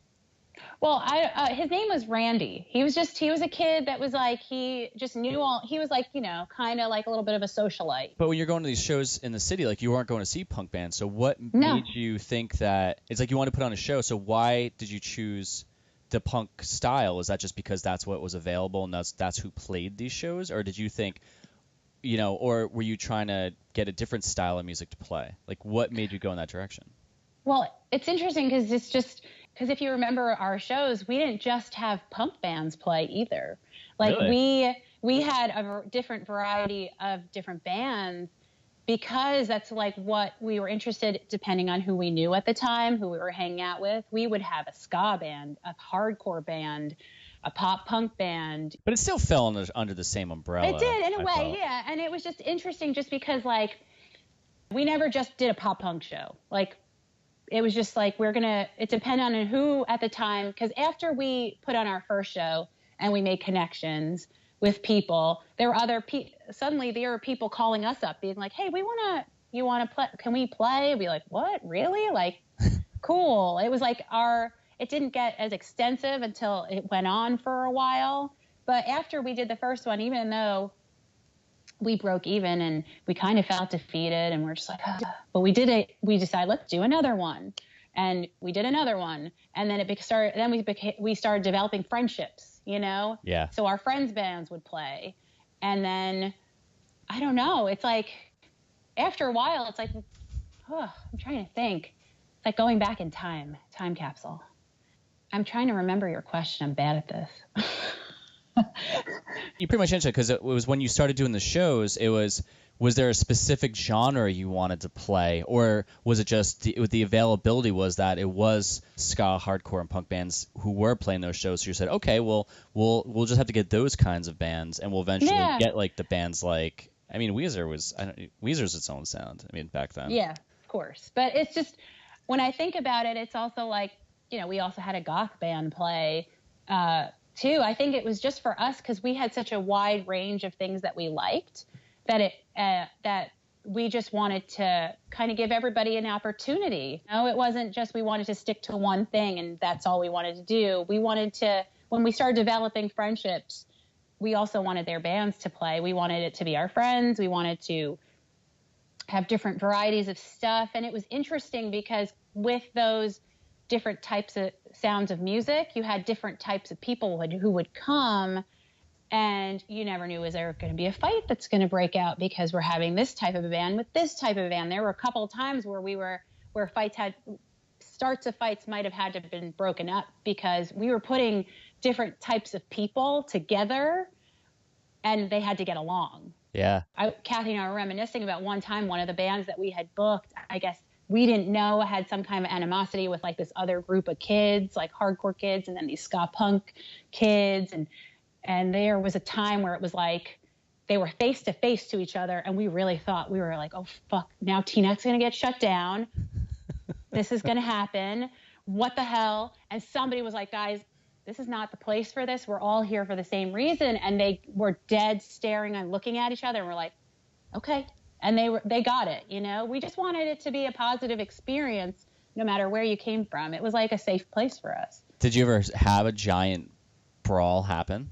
Well, his name was Randy. He was a kid that was like, he just knew he was like, you know, kind of like a little bit of a socialite. But when you're going to these shows in the city, like you weren't going to see punk bands. So what made you think that it's like you wanted to put on a show? So why did you choose the punk style? Is that just because that's what was available and that's who played these shows? Or did you think, you know, or were you trying to get a different style of music to play? Like what made you go in that direction? Well, it's interesting because if you remember our shows, we didn't just have punk bands play either. Like really? we had a different variety of different bands because that's like what we were interested, depending on who we knew at the time, who we were hanging out with. We would have a ska band, a hardcore band, a pop punk band. But it still fell under the same umbrella. It did in a way, yeah. And it was just interesting just because like we never just did a pop punk show. Like it was just like it depended on who at the time, because after we put on our first show and we made connections with people, there were suddenly there were people calling us up being like, hey, you want to play? Can we play? Be like, what? Really? Like, cool. It was like it didn't get as extensive until it went on for a while. But after we did the first one, even though we broke even and we kind of felt defeated and we're just like, but we decided, let's do another one. And we did another one. And then we started developing friendships, you know? Yeah. So our friends' bands would play. And then, I don't know, it's like, after a while, it's like, I'm trying to think. It's like going back in time capsule. I'm trying to remember your question. I'm bad at this. You pretty much answered it because it was when you started doing the shows, was there a specific genre you wanted to play, or was it just the availability was that it was ska, hardcore, and punk bands who were playing those shows? So you said, okay, well, we'll just have to get those kinds of bands, and we'll eventually get like the bands like, I mean, Weezer's its own sound. I mean, back then. Yeah, of course. But it's just, when I think about it, it's also like, you know, we also had a goth band play, too. I think it was just for us because we had such a wide range of things that we liked that we just wanted to kind of give everybody an opportunity. You know, it wasn't just we wanted to stick to one thing and that's all we wanted to do. We wanted to, when we started developing friendships, we also wanted their bands to play. We wanted it to be our friends. We wanted to have different varieties of stuff. And it was interesting because with those different types of sounds of music, you had different types of people who would come, and you never knew, is there going to be a fight that's going to break out because we're having this type of a band with this type of a band. There were a couple of times where starts of fights might have had to have been broken up because we were putting different types of people together and they had to get along. Yeah. Kathy and I were reminiscing about one time, one of the bands that we had booked, I guess we didn't know had some kind of animosity with like this other group of kids, like hardcore kids, and then these ska punk kids. And there was a time where it was like they were face to face to each other. And we really thought, we were like, oh, fuck, now T-Net's going to get shut down. This is going to happen. what the hell? And somebody was like, guys, this is not the place for this. We're all here for the same reason. And they were dead staring and looking at each other. And we're like, okay. And they got it, you know. We just wanted it to be a positive experience no matter where you came from. It was like a safe place for us. Did you ever have a giant brawl happen?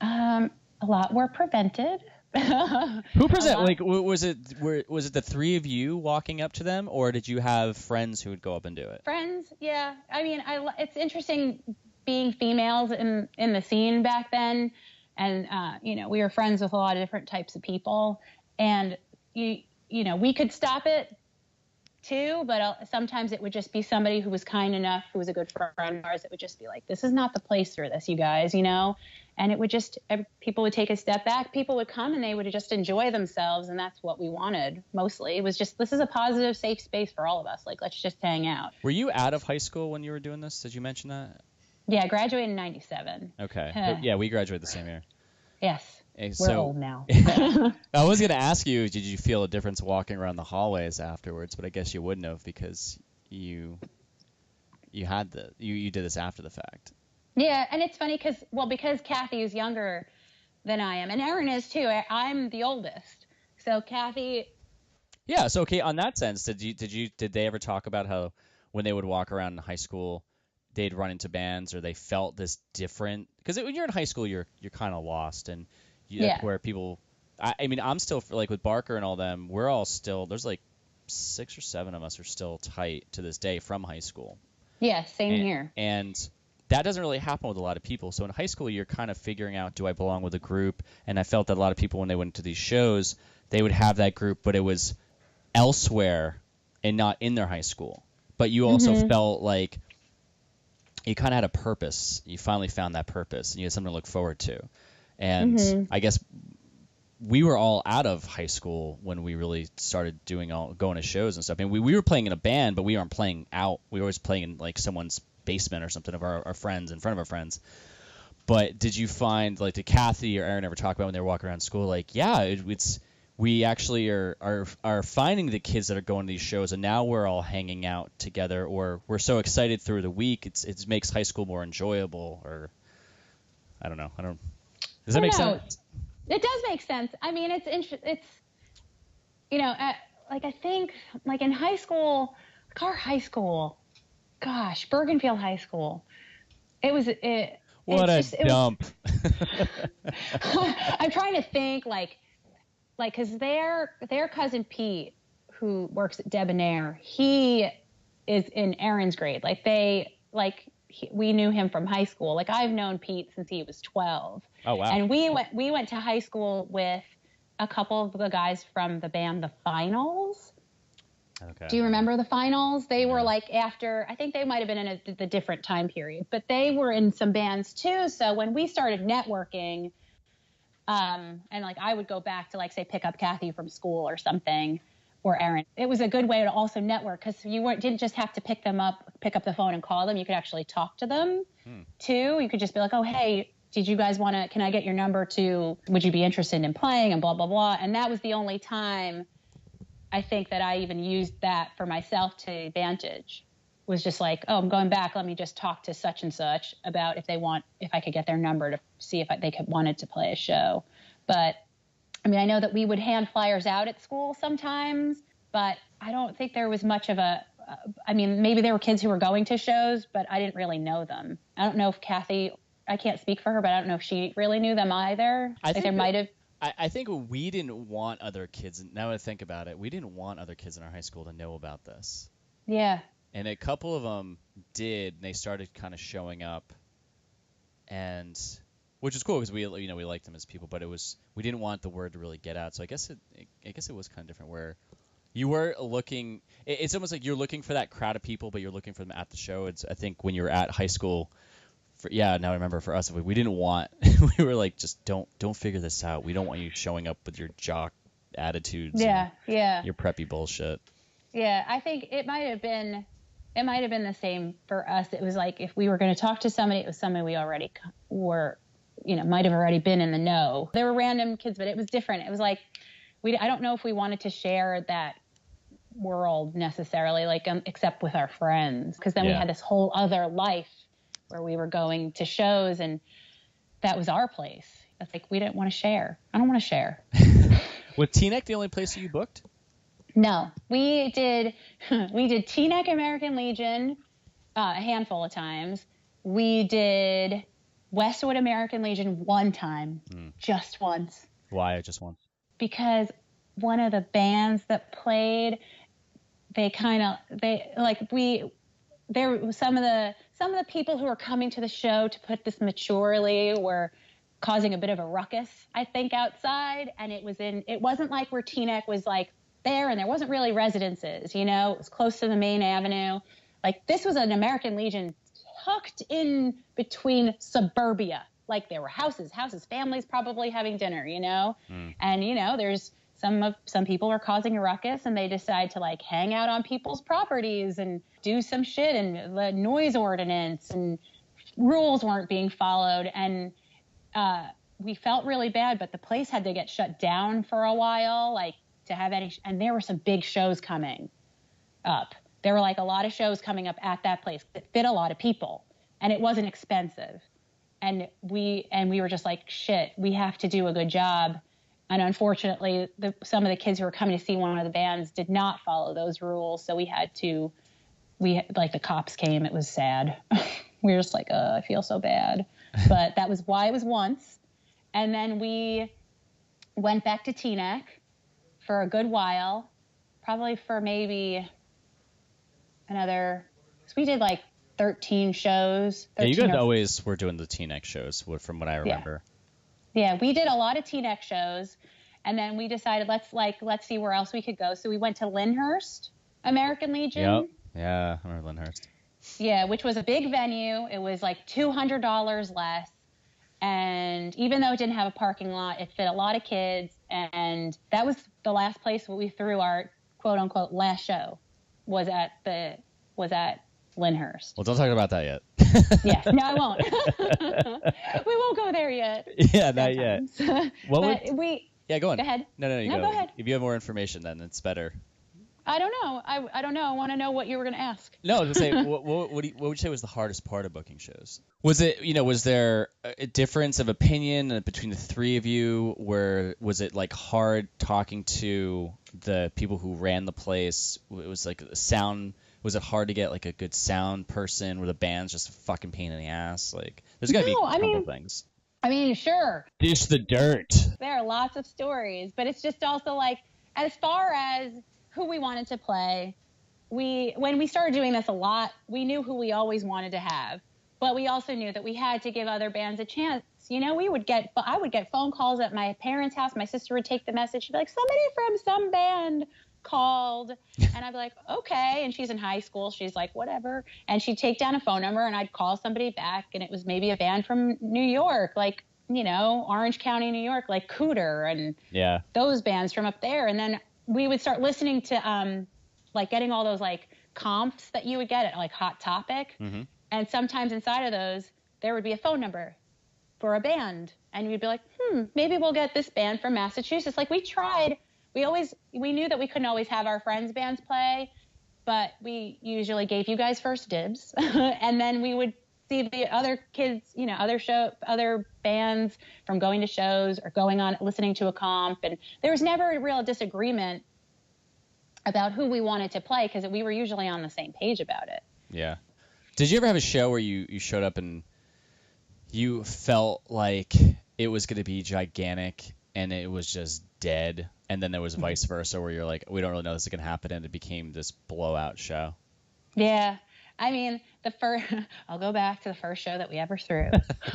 A lot were prevented. Who like was it the three of you walking up to them, or did you have friends who would go up and do it? Friends, yeah. I mean, it's interesting being females in the scene back then, and you know, we were friends with a lot of different types of people, and you know, we could stop it too, but sometimes it would just be somebody who was kind enough, who was a good friend of ours, that would just be like, this is not the place for this, you guys, you know. And it would just, people would take a step back, people would come and they would just enjoy themselves, and that's what we wanted mostly. It was just, this is a positive, safe space for all of us, like, let's just hang out. Were you out of high school when you were doing this? Did you mention that? Yeah, I graduated in 97. Okay. Yeah, we graduated the same year. Yes. We're old now. I was going to ask you, did you feel a difference walking around the hallways afterwards? But I guess you wouldn't have, because you did this after the fact. Yeah, and it's funny because Kathy is younger than I am, and Erin is too. I'm the oldest, so Kathy. Yeah. So okay, on that sense, did they ever talk about how when they would walk around in high school, they'd run into bands, or they felt this different? Because when you're in high school, you're kind of lost, and that's where people. I mean, I'm still like with Barker and all them. We're all still. There's like 6 or 7 of us are still tight to this day from high school. Yeah, same here. And that doesn't really happen with a lot of people. So in high school, you're kind of figuring out, do I belong with a group? And I felt that a lot of people, when they went to these shows, they would have that group, but it was elsewhere and not in their high school. But you also felt like you kind of had a purpose. You finally found that purpose, and you had something to look forward to. And I guess we were all out of high school when we really started going to shows and stuff. I mean, we were playing in a band, but we weren't playing out. We were always playing in like someone's basement or something of our friends, in front of our friends. But did you find, like, did Kathy or Erin ever talk about when they were walking around school, like, yeah, we actually are finding the kids that are going to these shows, and now we're all hanging out together, or we're so excited through the week, it makes high school more enjoyable, or I don't know. Does that make sense? It does make sense. I mean, it's you know, like, I think, like, in high school, like our high school, gosh, Bergenfield High School. What a dump. I'm trying to think, like, because their cousin Pete, who works at Debonair, he is in Erin's grade. We knew him from high school. Like, I've known Pete since he was 12. Oh, wow. And we went to high school with a couple of the guys from the band The Finals. Okay. Do you remember the Finals? They were like after, I think they might have been in the different time period, but they were in some bands too. So when we started networking, and like I would go back to, like, say, pick up Kathy from school or something, or Erin, it was a good way to also network, because you didn't just have to pick up the phone and call them. You could actually talk to them too. You could just be like, oh, hey, did you guys can I get your number would you be interested in playing, and blah, blah, blah. And that was the only time I think that I even used that for myself to advantage, was just like, oh, I'm going back. Let me just talk to such and such about if I could get their number to see if they wanted to play a show. But I mean, I know that we would hand flyers out at school sometimes, but I don't think there was much of I mean, maybe there were kids who were going to shows, but I didn't really know them. I don't know if Kathy, I can't speak for her, but I don't know if she really knew them either. I think we didn't want other kids. Now that I think about it, we didn't want other kids in our high school to know about this. Yeah. And a couple of them did, and they started kind of showing up, and which is cool because we liked them as people, but we didn't want the word to really get out. So I guess it was kind of different, where you were looking. It's almost like you're looking for that crowd of people, but you're looking for them at the show. I think when you're at high school. Now I remember for us, we didn't want, we were like, just don't figure this out. We don't want you showing up with your jock attitudes. Yeah. Your preppy bullshit. Yeah, I think it might have been the same for us. It was like, if we were going to talk to somebody, it was somebody we already were, might have already been in the know. There were random kids, but it was different. It was like, I don't know if we wanted to share that world necessarily, like except with our friends, because then we had this whole other life where we were going to shows, and that was our place. That's like we didn't want to share. I don't want to share. Was Teaneck the only place that you booked? No, we did Teaneck American Legion a handful of times. We did Westwood American Legion one time, just once. Why just once? Because one of the bands that played, there was some of the people who were coming to the show, to put this maturely, were causing a bit of a ruckus, I think, outside. And it wasn't like where Teaneck was like there, and there wasn't really residences, you know, it was close to the main avenue. Like, this was an American Legion tucked in between suburbia. Like, there were houses, families probably having dinner, you know? And, you know, there's some people are causing a ruckus, and they decide to like hang out on people's properties and do some shit, and the noise ordinance and rules weren't being followed. And we felt really bad, but the place had to get shut down for a while, like, to have any, and there were some big shows coming up. There were like a lot of shows coming up at that place that fit a lot of people, and it wasn't expensive. And we were just like, shit, we have to do a good job. And unfortunately, some of the kids who were coming to see one of the bands did not follow those rules. So the cops came. It was sad. We were just like, I feel so bad. But that was why it was once. And then we went back to Teaneck for a good while, probably for maybe so we did like 13 shows. 13 you guys always were doing the Teaneck shows, from what I remember. Yeah, we did a lot of Teaneck shows, and then we decided let's see where else we could go. So we went to Lyndhurst American Legion. Yep. Yeah, I remember Lyndhurst. Yeah, which was a big venue. It was like $200 less. And even though it didn't have a parking lot, it fit a lot of kids. And that was the last place where we threw our quote unquote last show was at Lyndhurst. Well, don't talk about that yet. Yes, no, I won't. We won't go there yet. Yeah, not yet. Yeah, go on. Go ahead. No, you go ahead. If you have more information, then it's better. I don't know. I don't know. I want to know what you were going to ask. No, I was going to say, what would you say was the hardest part of booking shows? Was there a difference of opinion between the three of you? Was it like hard talking to the people who ran the place? It was like the sound. Was it hard to get like a good sound person? Were the bands just a fucking pain in the ass? Like, there's got to be a couple things. I mean, sure. Dish the dirt. There are lots of stories, but it's just also like, as far as who we wanted to play, when we started doing this a lot, we knew who we always wanted to have, but we also knew that we had to give other bands a chance. You know, I would get phone calls at my parents' house. My sister would take the message. She'd be like, somebody from some band called, and I'd be like, okay. And she's in high school. She's like, whatever. And she'd take down a phone number, and I'd call somebody back, and it was maybe a band from New York, like, you know, Orange County, New York, like Cooter and those bands from up there. And then we would start listening to like getting all those like comps that you would get at like Hot Topic. Mm-hmm. And sometimes inside of those, there would be a phone number for a band. And you'd be like, maybe we'll get this band from Massachusetts. Like, we tried. We knew that we couldn't always have our friends' bands play, but we usually gave you guys first dibs. And then we would see the other kids, you know, other bands from going to shows or going on listening to a comp. And there was never a real disagreement about who we wanted to play, because we were usually on the same page about it. Yeah. Did you ever have a show where you showed up and you felt like it was going to be gigantic and it was just dead, and then there was vice versa where you're like, we don't really know this is going to happen, and it became this blowout show? Yeah. I mean, I'll go back to the first show that we ever threw.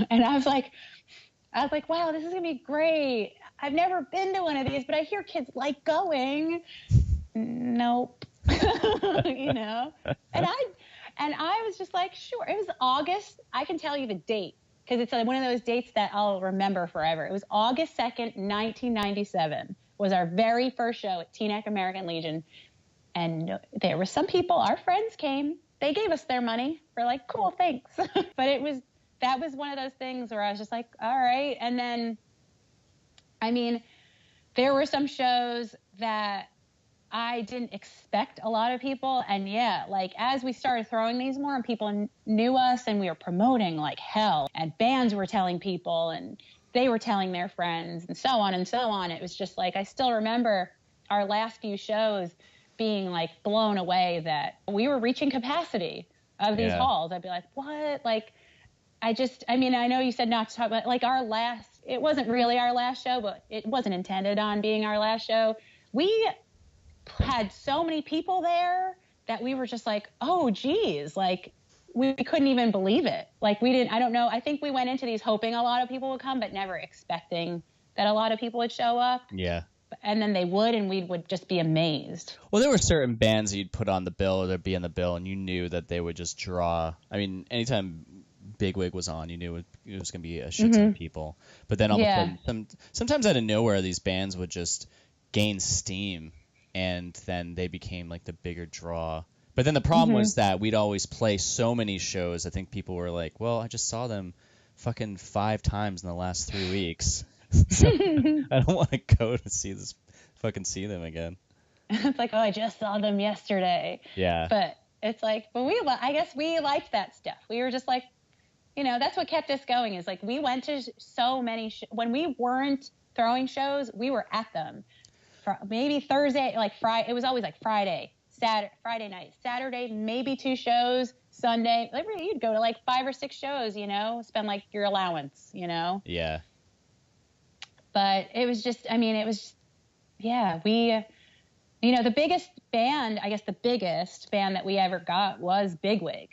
And I was like, wow, this is going to be great. I've never been to one of these, but I hear kids like going. Nope. You know? And I was just like, sure. It was August. I can tell you the date, because it's one of those dates that I'll remember forever. It was August 2nd, 1997 was our very first show at Teaneck American Legion. And there were some people, our friends came. They gave us their money. We're like, cool, thanks. But that was one of those things where I was just like, all right. And then, I mean, there were some shows that I didn't expect a lot of people. And yeah, like as we started throwing these more and people knew us and we were promoting like hell and bands were telling people and they were telling their friends and so on and so on. It was just like, I still remember our last few shows being like blown away that we were reaching capacity of these halls. I'd be like, what? Like, I mean, I know you said not to talk about like it wasn't really our last show, but it wasn't intended on being our last show. We had so many people there that we were just like, oh, geez, like we couldn't even believe it. Like I don't know. I think we went into these hoping a lot of people would come, but never expecting that a lot of people would show up. Yeah. And then they would, and we would just be amazed. Well, there were certain bands you'd put on the bill or they'd be on the bill, and you knew that they would just draw. I mean, anytime Bigwig was on, you knew it was going to be a shit ton of people. But then all of a sudden, sometimes out of nowhere, these bands would just gain steam, and then they became like the bigger draw. But then the problem was that we'd always play so many shows. I think people were like, well, I just saw them fucking 5 times in the last 3 weeks. So I don't want to go to see them again. It's like, oh, I just saw them yesterday. Yeah. But it's like, I guess we liked that stuff. We were just like, that's what kept us going is like we went to so many when we weren't throwing shows, we were at them. Maybe Thursday, like Friday. It was always like Friday night, Saturday, maybe 2 shows, Sunday. Like you'd go to like 5 or 6 shows, spend like your allowance, Yeah. But it was just, we, the biggest band, I guess the biggest band that we ever got was Bigwig,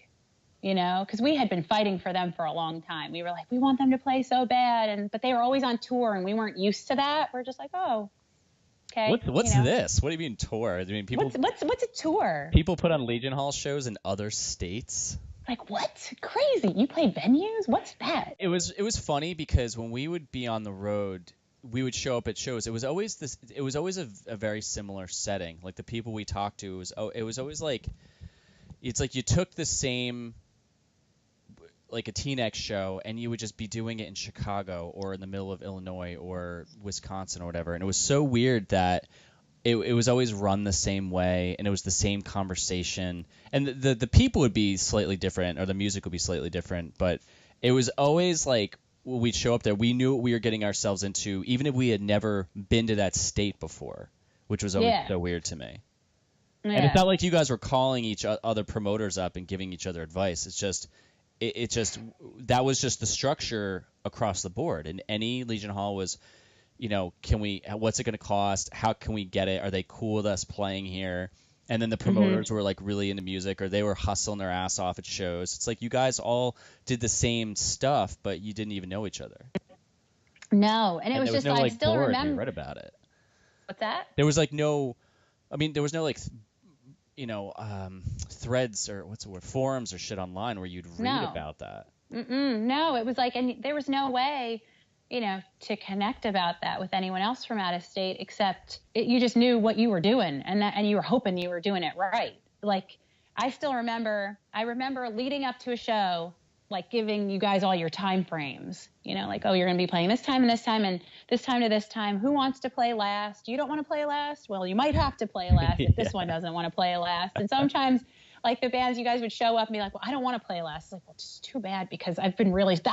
because we had been fighting for them for a long time. We were like, we want them to play so bad. But they were always on tour and we weren't used to that. We're just like, oh, okay. What's this? What do you mean tour? I mean, people. What's a tour? People put on Legion Hall shows in other states. Like what? Crazy. You play venues? What's that? It was funny because when we would be on the road, we would show up at shows. It was always a very similar setting. Like the people we talked to, it was always like, it's like you took the same, like a T-Nex show, and you would just be doing it in Chicago or in the middle of Illinois or Wisconsin or whatever. And it was so weird that it was always run the same way, and it was the same conversation. And the people would be slightly different, or the music would be slightly different, but it was always like, when we'd show up there, we knew what we were getting ourselves into, even if we had never been to that state before, which was always so weird to me. Yeah. And it's not like you guys were calling each other promoters up and giving each other advice. It's just, that was just the structure across the board. And any Legion Hall was, what's it going to cost? How can we get it? Are they cool with us playing here? And then the promoters were like really into music, or they were hustling their ass off at shows. It's like you guys all did the same stuff, but you didn't even know each other. No, and it was just, I still remember. You read about it. What's that? There was like no, there was no like, threads or what's the word, forums or shit online where you'd read about that. No, it was like, and there was no way, to connect about that with anyone else from out of state, except you just knew what you were doing and you were hoping you were doing it right. Like I remember leading up to a show, like giving you guys all your time frames, like, oh, you're going to be playing this time and this time and this time to this time. Who wants to play last? You don't want to play last? Well, you might have to play last if this one doesn't want to play last. And sometimes like the bands, you guys would show up and be like, well, I don't want to play last. It's like, well, it's too bad because that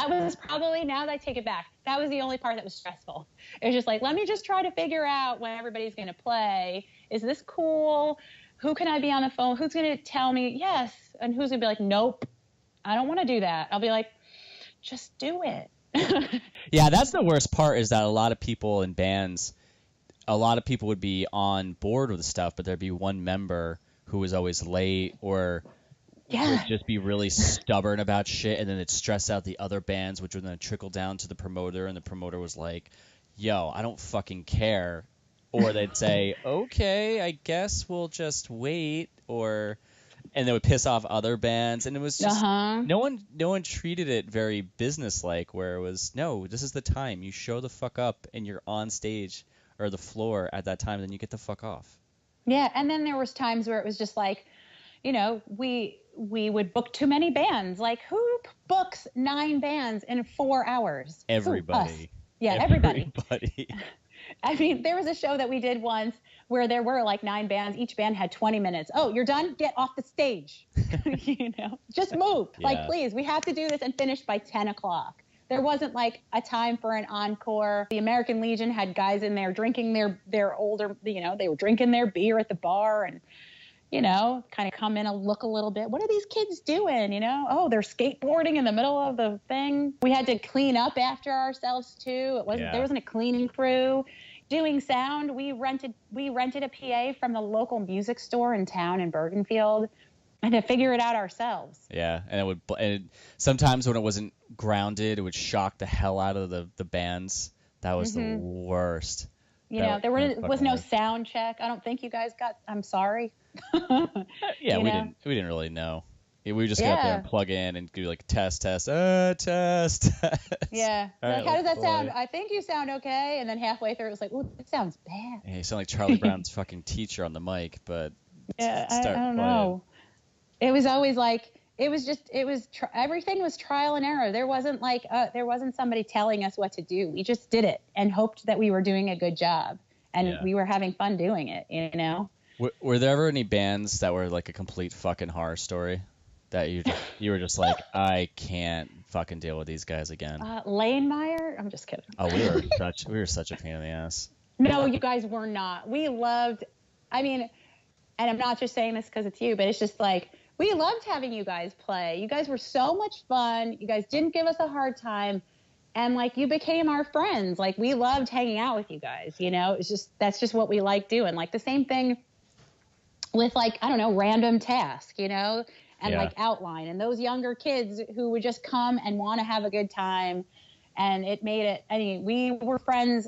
was probably, now that I take it back, that was the only part that was stressful. It was just like, let me just try to figure out when everybody's going to play. Is this cool? Who can I be on the phone? Who's going to tell me yes? And who's going to be like, nope, I don't want to do that. I'll be like, just do it. Yeah, that's the worst part is that a lot of people in bands, a lot of people would be on board with the stuff, but there'd be one member who was always late or would just be really stubborn about shit, and then it'd stress out the other bands, which would then trickle down to the promoter, and the promoter was like, yo, I don't fucking care. Or they'd say, okay, I guess we'll just wait, and they would piss off other bands, and it was just no one treated it very businesslike, where it was, no, this is the time. You show the fuck up and you're on stage or the floor at that time, then you get the fuck off. Yeah, and then there was times where it was just like, we would book too many bands. Like, who books 9 bands in 4 hours? Everybody. Yeah, everybody. I mean, there was a show that we did once where there were like 9 bands. Each band had 20 minutes. Oh, you're done? Get off the stage. Just move. Yeah. Like, please, we have to do this and finish by 10 o'clock. There wasn't like a time for an encore. The American Legion had guys in there drinking their older, they were drinking their beer at the bar and, kind of come in and look a little bit. What are these kids doing? Oh, they're skateboarding in the middle of the thing. We had to clean up after ourselves too. There wasn't a cleaning crew. Doing sound, we rented a PA from the local music store in town in Bergenfield. And to figure it out ourselves. Yeah, and sometimes when it wasn't grounded, it would shock the hell out of the bands. That was the worst. There was no sound check. I don't think you guys got. I'm sorry. Yeah, we didn't really know. We would just get up there and plug in and do like test. Test. Yeah. Like, how does that sound? I think you sound okay. And then halfway through, it was like, ooh, that sounds bad. Yeah, you sound like Charlie Brown's fucking teacher on the mic, but I don't know. It was always like, everything was trial and error. There wasn't somebody telling us what to do. We just did it and hoped that we were doing a good job and we were having fun doing it, Were there ever any bands that were like a complete fucking horror story that you were just like, I can't fucking deal with these guys again? Lane Meyer? I'm just kidding. Oh, we were such a pain in the ass. No, you guys were not. We loved, and I'm not just saying this because it's you, but it's just like, we loved having you guys play. You guys were so much fun. You guys didn't give us a hard time. And like, you became our friends. Like, we loved hanging out with you guys, that's just what we like doing. Like the same thing with like, I don't know, Random Task, and like Outline and those younger kids who would just come and want to have a good time. And it made it, we were friends,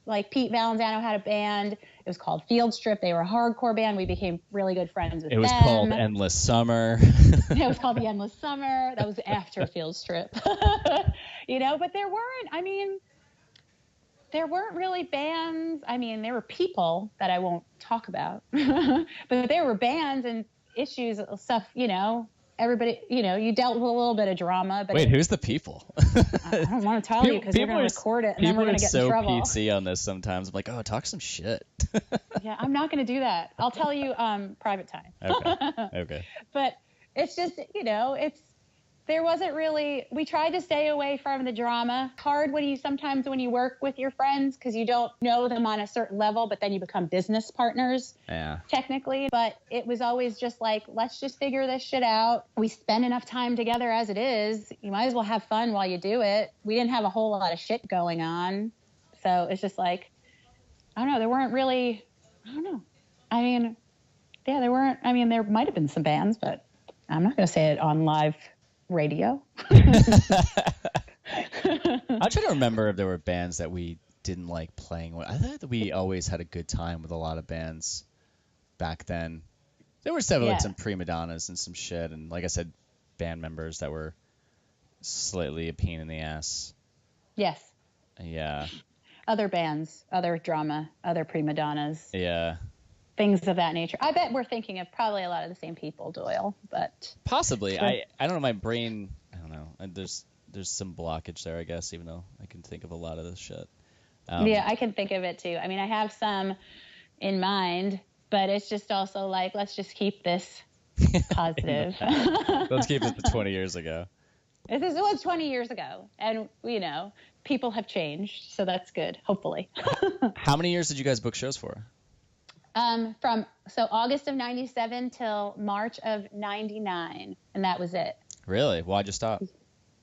like Pete Valenzano had a band. It was called Field Strip. They were a hardcore band. We became really good friends with them. It was called Endless Summer. It was called the Endless Summer. That was after Field Strip. But there weren't really bands. There were people that I won't talk about. But there were bands and issues, stuff, everybody, you dealt with a little bit of drama. But wait, who's the people? I don't want to tell you because we're going to record it and then we're going to get in trouble. People are so PC on this sometimes. I'm like, oh, talk some shit. Yeah, I'm not going to do that. I'll tell you private time. Okay. But it's just, there wasn't really, we tried to stay away from the drama. Hard when you work with your friends because you don't know them on a certain level, but then you become business partners, technically. But it was always just like, let's just figure this shit out. We spend enough time together as it is. You might as well have fun while you do it. We didn't have a whole lot of shit going on. So it's just like, I don't know, there weren't really, I don't know. There weren't, there might have been some bands, but I'm not going to say it on live radio. I'm trying to remember if there were bands that we didn't like playing with. I thought that we always had a good time with a lot of bands back then. There were several some prima donnas and some shit, and like I said, band members that were slightly a pain in the ass. Yes. Yeah. Other bands, other drama, other prima donnas. Yeah. Things of that nature. I bet we're thinking of probably a lot of the same people, Doyle, but possibly. Sure. I don't know. My brain, I don't know. There's some blockage there, I guess, even though I can think of a lot of this shit. Yeah, I can think of it too. I have some in mind, but it's just also like, let's just keep this positive. Let's keep it to 20 years ago. It was 20 years ago, and people have changed, so that's good. Hopefully. How many years did you guys book shows for? From August of 97 till March of 99, and that was it. Really? Why'd you stop?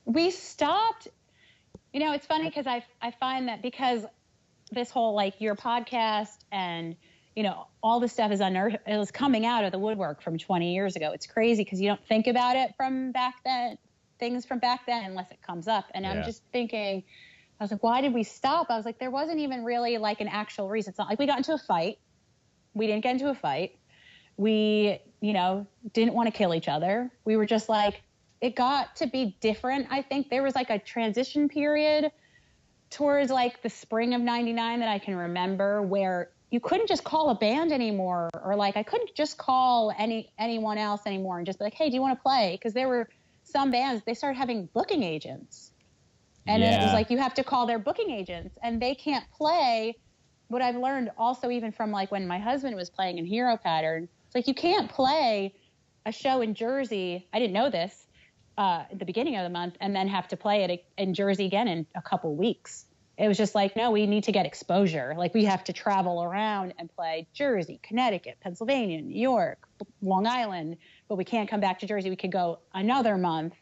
We stopped. It's funny because I find that because this whole like your podcast and all this stuff it was coming out of the woodwork from 20 years ago. It's crazy because you don't think about it from back then, things from back then, unless it comes up. And I'm just thinking, I was like, why did we stop? I was like, there wasn't even really like an actual reason. It's not like we got into a fight. We didn't get into a fight. We, didn't want to kill each other. We were just like, it got to be different. I think there was like a transition period towards like the spring of 99 that I can remember where you couldn't just call a band anymore, or like I couldn't just call anyone else anymore and just be like, hey, do you want to play? Because there were some bands, they started having booking agents. And then it was like, you have to call their booking agents, and they can't play. What I've learned also, even from like when my husband was playing in Hero Pattern, it's like you can't play a show in Jersey. I didn't know this at the beginning of the month, and then have to play it in Jersey again in a couple weeks. It was just like, no, we need to get exposure. Like, we have to travel around and play Jersey, Connecticut, Pennsylvania, New York, Long Island, but we can't come back to Jersey. We could go another month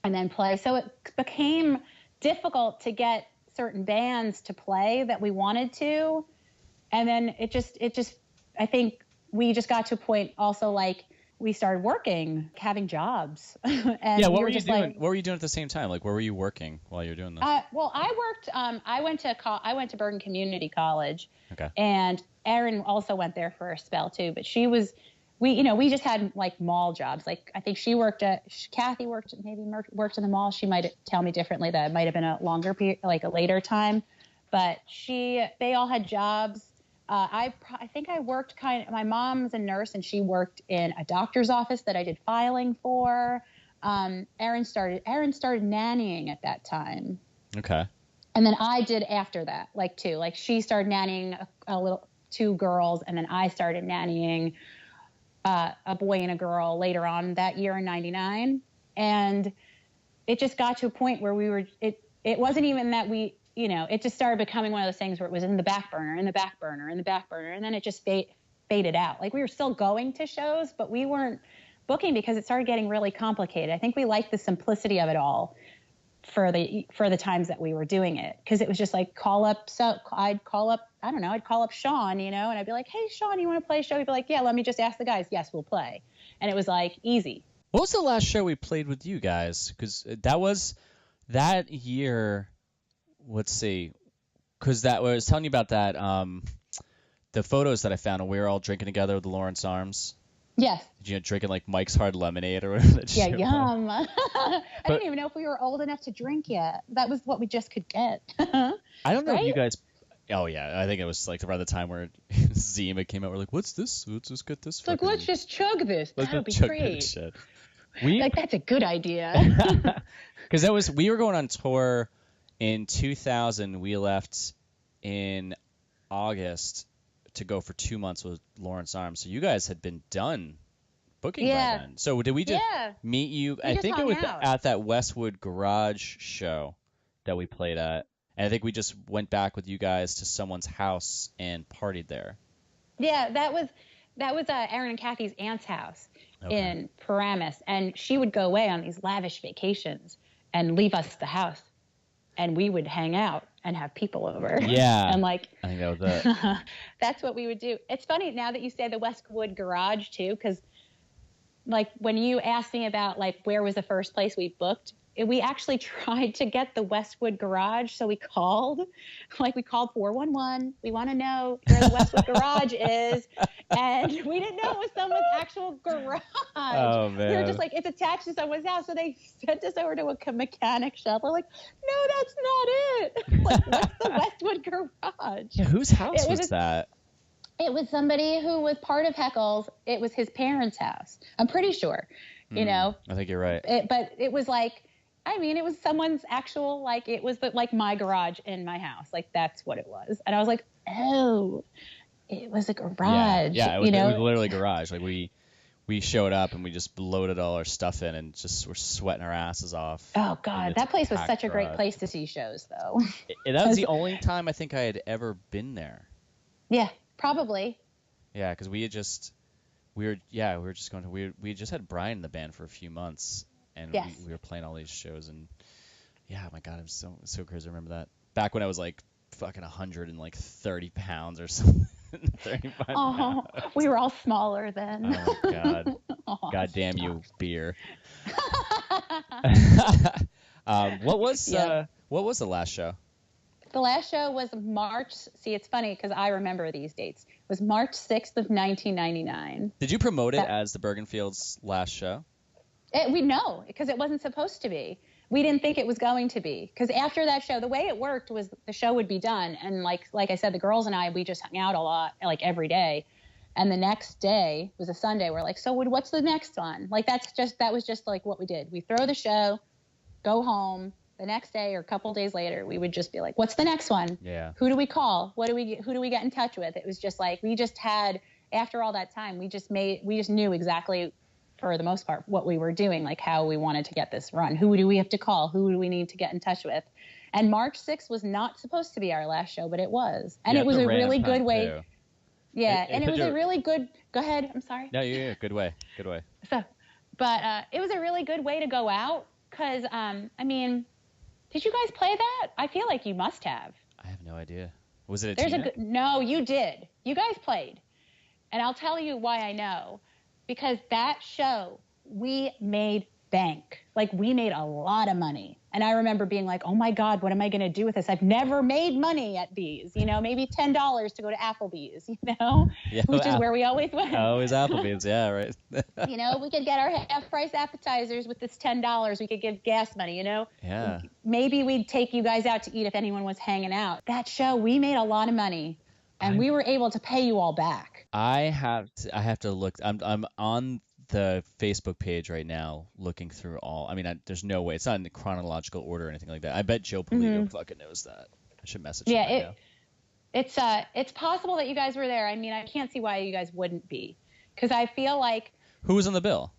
and then play. So it became difficult to get certain bands to play that we wanted to. And then it just, I think we just got to a point also, like, we started working, having jobs. And what were you doing? What were you doing at the same time? Like, where were you working while you were doing this? Well, I worked. I went to Bergen Community College. Okay. And Erin also went there for a spell too. But we just had like mall jobs. Like, I think Kathy worked in the mall. She might tell me differently. That it might have been a longer period, like a later time. But they all had jobs. I think I worked my mom's a nurse, and she worked in a doctor's office that I did filing for. Erin started nannying at that time. Okay. And then I did after that, like two. Like, she started nannying two girls, and then I started nannying a boy and a girl later on that year in '99. And it just got to a point where it wasn't even that it just started becoming one of those things where it was in the back burner, and then it just faded out. Like, we were still going to shows, but we weren't booking because it started getting really complicated. I think we liked the simplicity of it all for the times that we were doing it, because it was just like I'd call up Sean, and I'd be like, hey, Sean, you want to play a show? He'd be like, yeah, let me just ask the guys. Yes, we'll play. And it was like easy. What was the last show we played with you guys? Because that was that year. Let's see, because I was telling you about that, the photos that I found, and we were all drinking together with the Lawrence Arms. Yes. Drinking like Mike's Hard Lemonade or whatever. Yeah, yum. I didn't even know if we were old enough to drink yet. That was what we just could get. I don't know right? if you guys. Oh yeah, I think it was like around the time where Zima came out. We're like, what's this? Let's just get this. It's like, let's just chug this. That would be great. Shit. That's a good idea. Because we were going on tour. In 2000, we left in August to go for 2 months with Lawrence Arms. So you guys had been done booking by then. So did we just meet you? I think it was at that Westwood Garage show that we played at. And I think we just went back with you guys to someone's house and partied there. Yeah, that was Erin and Kathy's aunt's house in Paramus. And she would go away on these lavish vacations and leave us the house. And we would hang out and have people over. Yeah. And like, I think that was it. That's what we would do. It's funny now that you say the Westwood Garage too, because like when you asked me about like where was the first place we booked, we actually tried to get the Westwood Garage. So we called 411. We want to know where the Westwood Garage is. And we didn't know it was someone's actual garage. Oh, man. We were just like, it's attached to someone's house. So they sent us over to a mechanic shop. We're like, no, that's not it. Like, what's the Westwood Garage? Yeah, whose house was that? It was somebody who was part of Heckle's. It was his parents' house. I'm pretty sure, I think you're right. But it was like, it was someone's actual, like, it was like my garage in my house. Like, that's what it was. And I was like, oh, it was a garage. Yeah, it was literally a garage. Like, we showed up and we just loaded all our stuff in and just were sweating our asses off. Oh, God. That place was such a great place to see shows, though. That was the only time I think I had ever been there. Yeah, probably. Yeah, because we just had Brian in the band for a few months. And we were playing all these shows, and yeah, my God, I'm so crazy to remember that. Back when I was like fucking 130 pounds or something. 35 pounds. We were all smaller then. Oh, God. God damn you, beer. What was the last show? The last show was March. See, it's funny because I remember these dates. It was March 6th of 1999. Did you promote it as the Bergenfield's last show? We know, because it wasn't supposed to be. We didn't think it was going to be, because after that show, the way it worked was the show would be done, and like I said, the girls and I, we just hung out a lot, like every day. And the next day was a Sunday. We're like, so what's the next one? Like that was just like what we did. We throw the show, go home, the next day or a couple days later, we would just be like, what's the next one? Yeah. Who do we call? Who do we get in touch with? It was just like, we just had, after all that time, we just knew exactly, for the most part, what we were doing, like how we wanted to get this run. Who do we have to call? Who do we need to get in touch with? And March 6th was not supposed to be our last show, but it was. And it was a really good way. Too. Yeah. And it was a really good, go ahead. I'm sorry. No, yeah. Good way. So, but it was a really good way to go out. Cause, I mean, did you guys play that? I feel like you must have. I have no idea. Was it a Teaneck? No, you did. You guys played. And I'll tell you why I know. Because that show, we made bank. Like, we made a lot of money. And I remember being like, oh my God, what am I going to do with this? I've never made money at these, maybe $10 to go to Applebee's, Yeah, which is where we always went. Always Applebee's, yeah, right. We could get our half-price appetizers with this $10. We could give gas money, Yeah. Maybe we'd take you guys out to eat if anyone was hanging out. That show, we made a lot of money, and we were able to pay you all back. I have to look. I'm on the Facebook page right now looking through all. I mean, there's no way. It's not in chronological order or anything like that. I bet Joe Polito fucking knows that. I should message him right now. It's possible that you guys were there. I mean, I can't see why you guys wouldn't be, because I feel like. Who was on the bill?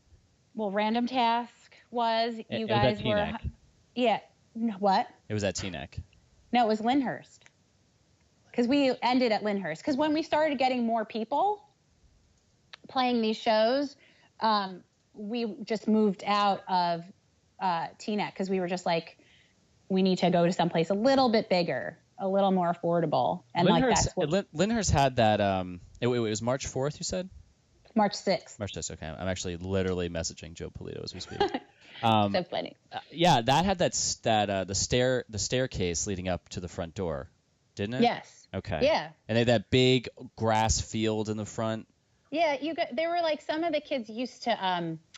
Well, Random Task was. You guys were. Teaneck. Yeah. What? It was at Teaneck. No, it was Lyndhurst. Because we ended at Lyndhurst. Because when we started getting more people playing these shows, we just moved out of Teaneck, because we were just like, we need to go to someplace a little bit bigger, a little more affordable. And Lyndhurst had that. It was March 4th, you said? March 6th. March 6th. Okay, I'm actually literally messaging Joe Polito as we speak. So funny. Yeah, that had the staircase leading up to the front door, didn't it? Yes. Okay. Yeah. And they had that big grass field in the front. Yeah, there were like some of the kids used to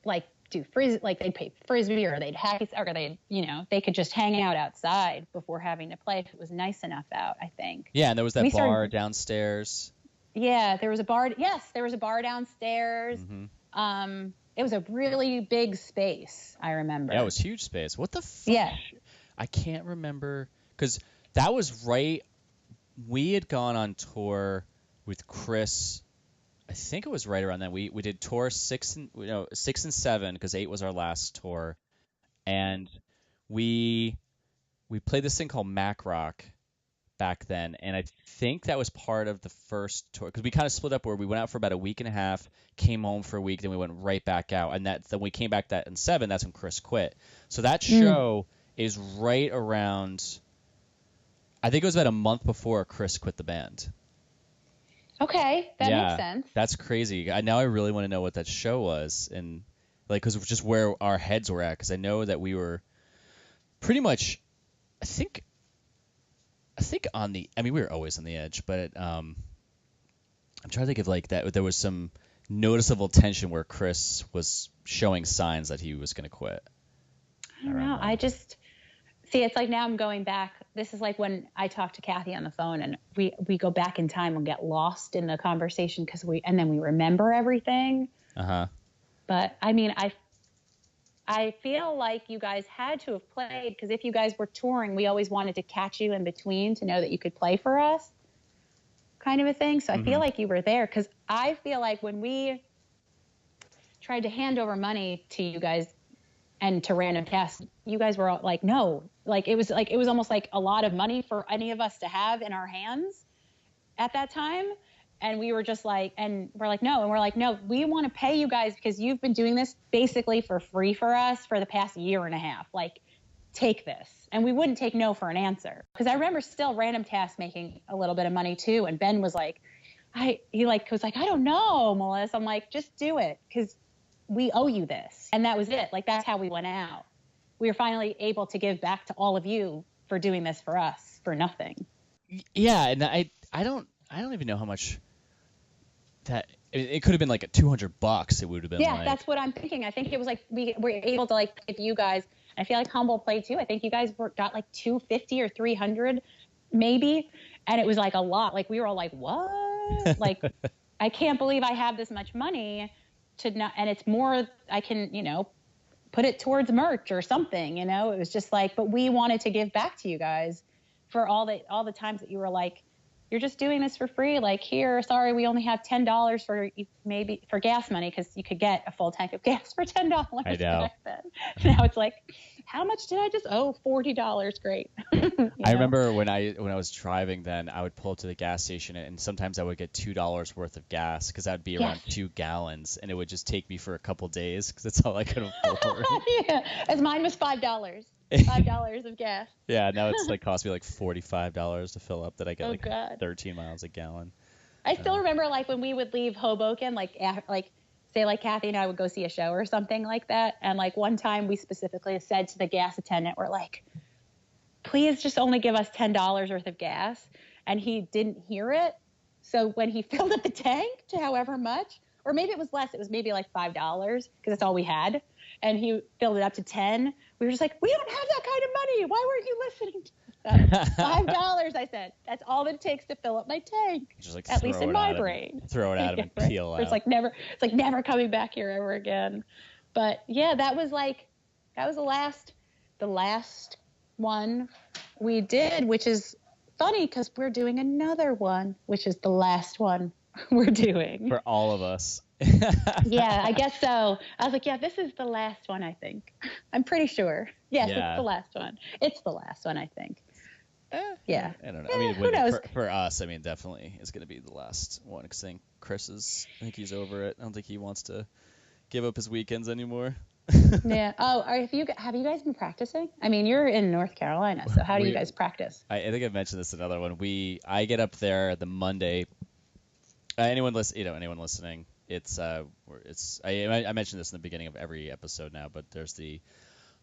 like do frisbee, like they'd play frisbee, or they'd hack, or they could just hang out outside before having to play if it was nice enough out, I think. Yeah, and there was that bar downstairs. Yeah, there was a bar. Yes, there was a bar downstairs. Mm-hmm. It was a really big space, I remember. Yeah, it was a huge space. What the fuck? Yeah. I can't remember, because that was right. We had gone on tour with Chris. I think it was right around then. We did tour 6 and 7, because 8 was our last tour, and we played this thing called Mac Rock back then, and I think that was part of the first tour, because we kind of split up where we went out for about a week and a half, came home for a week, then we went right back out, and then we came back in 7. That's when Chris quit. So that show is right around. I think it was about a month before Chris quit the band. Okay, that makes sense. That's crazy. Now I really want to know what that show was, and because it was just where our heads were at. Because I know that we were pretty much, I think on the. I mean, we were always on the edge, but I'm trying to think of like that. There was some noticeable tension where Chris was showing signs that he was going to quit. I don't know. I just see. It's like now I'm going back. This is like when I talk to Kathy on the phone, and we go back in time and get lost in the conversation and then we remember everything. But I mean, I feel like you guys had to have played, because if you guys were touring, we always wanted to catch you in between to know that you could play for us, kind of a thing. So I feel like you were there, because I feel like when we tried to hand over money to you guys and to Random Tasks, you guys were like, no. Like it was almost like a lot of money for any of us to have in our hands at that time. And we were just like, and we're like, no. And we're like, no, we want to pay you guys, because you've been doing this basically for free for us for the past year and a half. Like, take this. And we wouldn't take no for an answer. Because I remember still Random Tasks making a little bit of money too. And Ben was like, I don't know, Melissa. I'm like, just do it, because we owe you this. And that was it. Like, that's how we went out. We were finally able to give back to all of you for doing this for us for nothing. Yeah, and I don't even know how much that it could have been like $200. It would have been. Yeah, like, that's what I'm thinking. I think it was like we were able to like give you guys. I feel like Humble played too. I think you guys got like $250 or $300 maybe, and it was like a lot. Like we were all like, what? Like, I can't believe I have this much money to not, and it's more I can put it towards merch or something, you know. It was just like, but we wanted to give back to you guys for all the times that you were like, you're just doing this for free. Like, here, sorry, we only have $10 for gas money, because you could get a full tank of gas for $10 I know. back then. Now it's like, how much did I just owe? $40. Great. I remember when I was driving then, I would pull up to the gas station, and sometimes I would get $2 worth of gas, because that would be around 2 gallons, and it would just take me for a couple days because that's all I could afford. Yeah, as mine was $5. $5 of gas. Yeah, now it's like cost me like $45 to fill up, that I get God. 13 miles a gallon. I still remember, like, when we would leave Hoboken, say like Kathy and I would go see a show or something like that, and like one time we specifically said to the gas attendant, we're like, please just only give us $10 worth of gas, and he didn't hear it. So when he filled up the tank to however much, or maybe it was less, it was maybe like $5, because that's all we had, and he filled it up to 10. We were just like, we don't have that kind of money. Why weren't you listening to that? $5, I said. That's all that it takes to fill up my tank. Just like at least in my brain. Throw it at him and peel out. It's like never coming back here ever again. But yeah, that was the last one we did, which is funny because we're doing another one, which is the last one we're doing. For all of us. Yeah, I guess so. I was like, yeah, this is the last one, I think. I'm pretty sure. Yes, It's the last one. It's the last one, I think. Yeah. I don't know. I mean, who knows? For us, I mean, definitely it's going to be the last one, because I think he's over it. I don't think he wants to give up his weekends anymore. Yeah. Oh, have you guys been practicing? I mean, you're in North Carolina, so how do you guys practice? I think I've mentioned this in another one. I get up there the Monday. Anyone listening, I mentioned this in the beginning of every episode now, but there's the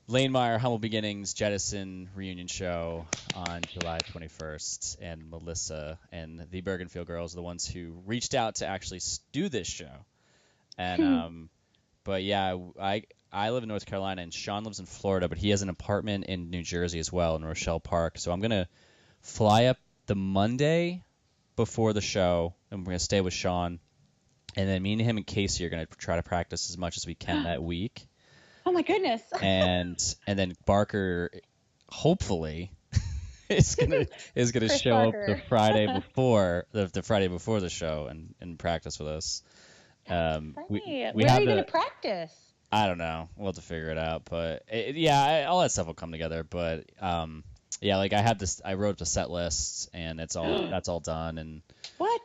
Lane Meyer Humble Beginnings Jettison reunion show on July 21st, and Melissa and the Bergenfield girls are the ones who reached out to actually do this show. And but yeah, I live in North Carolina, and Sean lives in Florida, but he has an apartment in New Jersey as well, in Rochelle Park. So I'm gonna fly up the Monday before the show, and we're gonna stay with Sean, and then me and him and Casey are gonna try to practice as much as we can that week. Oh my goodness. and then Barker, hopefully, is gonna show Barker. up the Friday before the show and practice with us. Where are you gonna practice? I don't know. We'll have to figure it out. But all that stuff will come together. But yeah, like I wrote the set list, and that's all done. And what?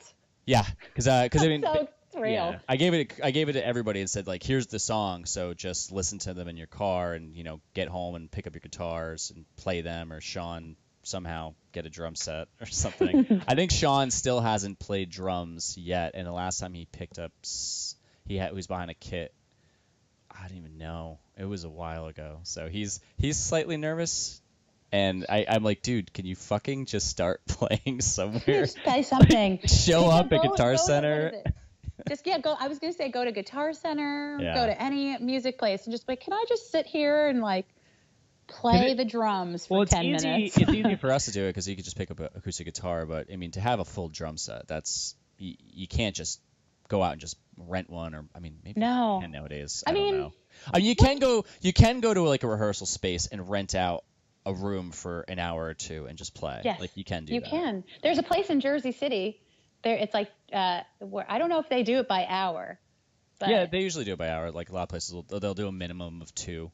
Yeah, because I mean. So real. Yeah, I gave it to everybody and said, like, here's the song, so just listen to them in your car, and get home and pick up your guitars and play them, or Sean somehow get a drum set or something. I think Sean still hasn't played drums yet, and the last time he picked up, he was behind a kit. I don't even know. It was a while ago, so he's slightly nervous. And I'm like, dude, can you fucking just start playing somewhere? Just play something. Show up at Guitar Center. Just go. I was gonna say go to Guitar Center, Yeah. go to any music place, and just like, can I just sit here and like play the drums for 10 minutes? It's easy for us to do it because you could just pick up an acoustic guitar. But I mean, to have a full drum set, you can't just go out and just rent one, or I mean, maybe you can nowadays. I don't know. I mean, you can go to like a rehearsal space and rent out a room for an hour or two and just play. Yes, like you can do that. You can. There's a place in Jersey City. There, it's like where I don't know if they do it by hour. But... Yeah, they usually do it by hour. Like a lot of places, they'll do a minimum of 2.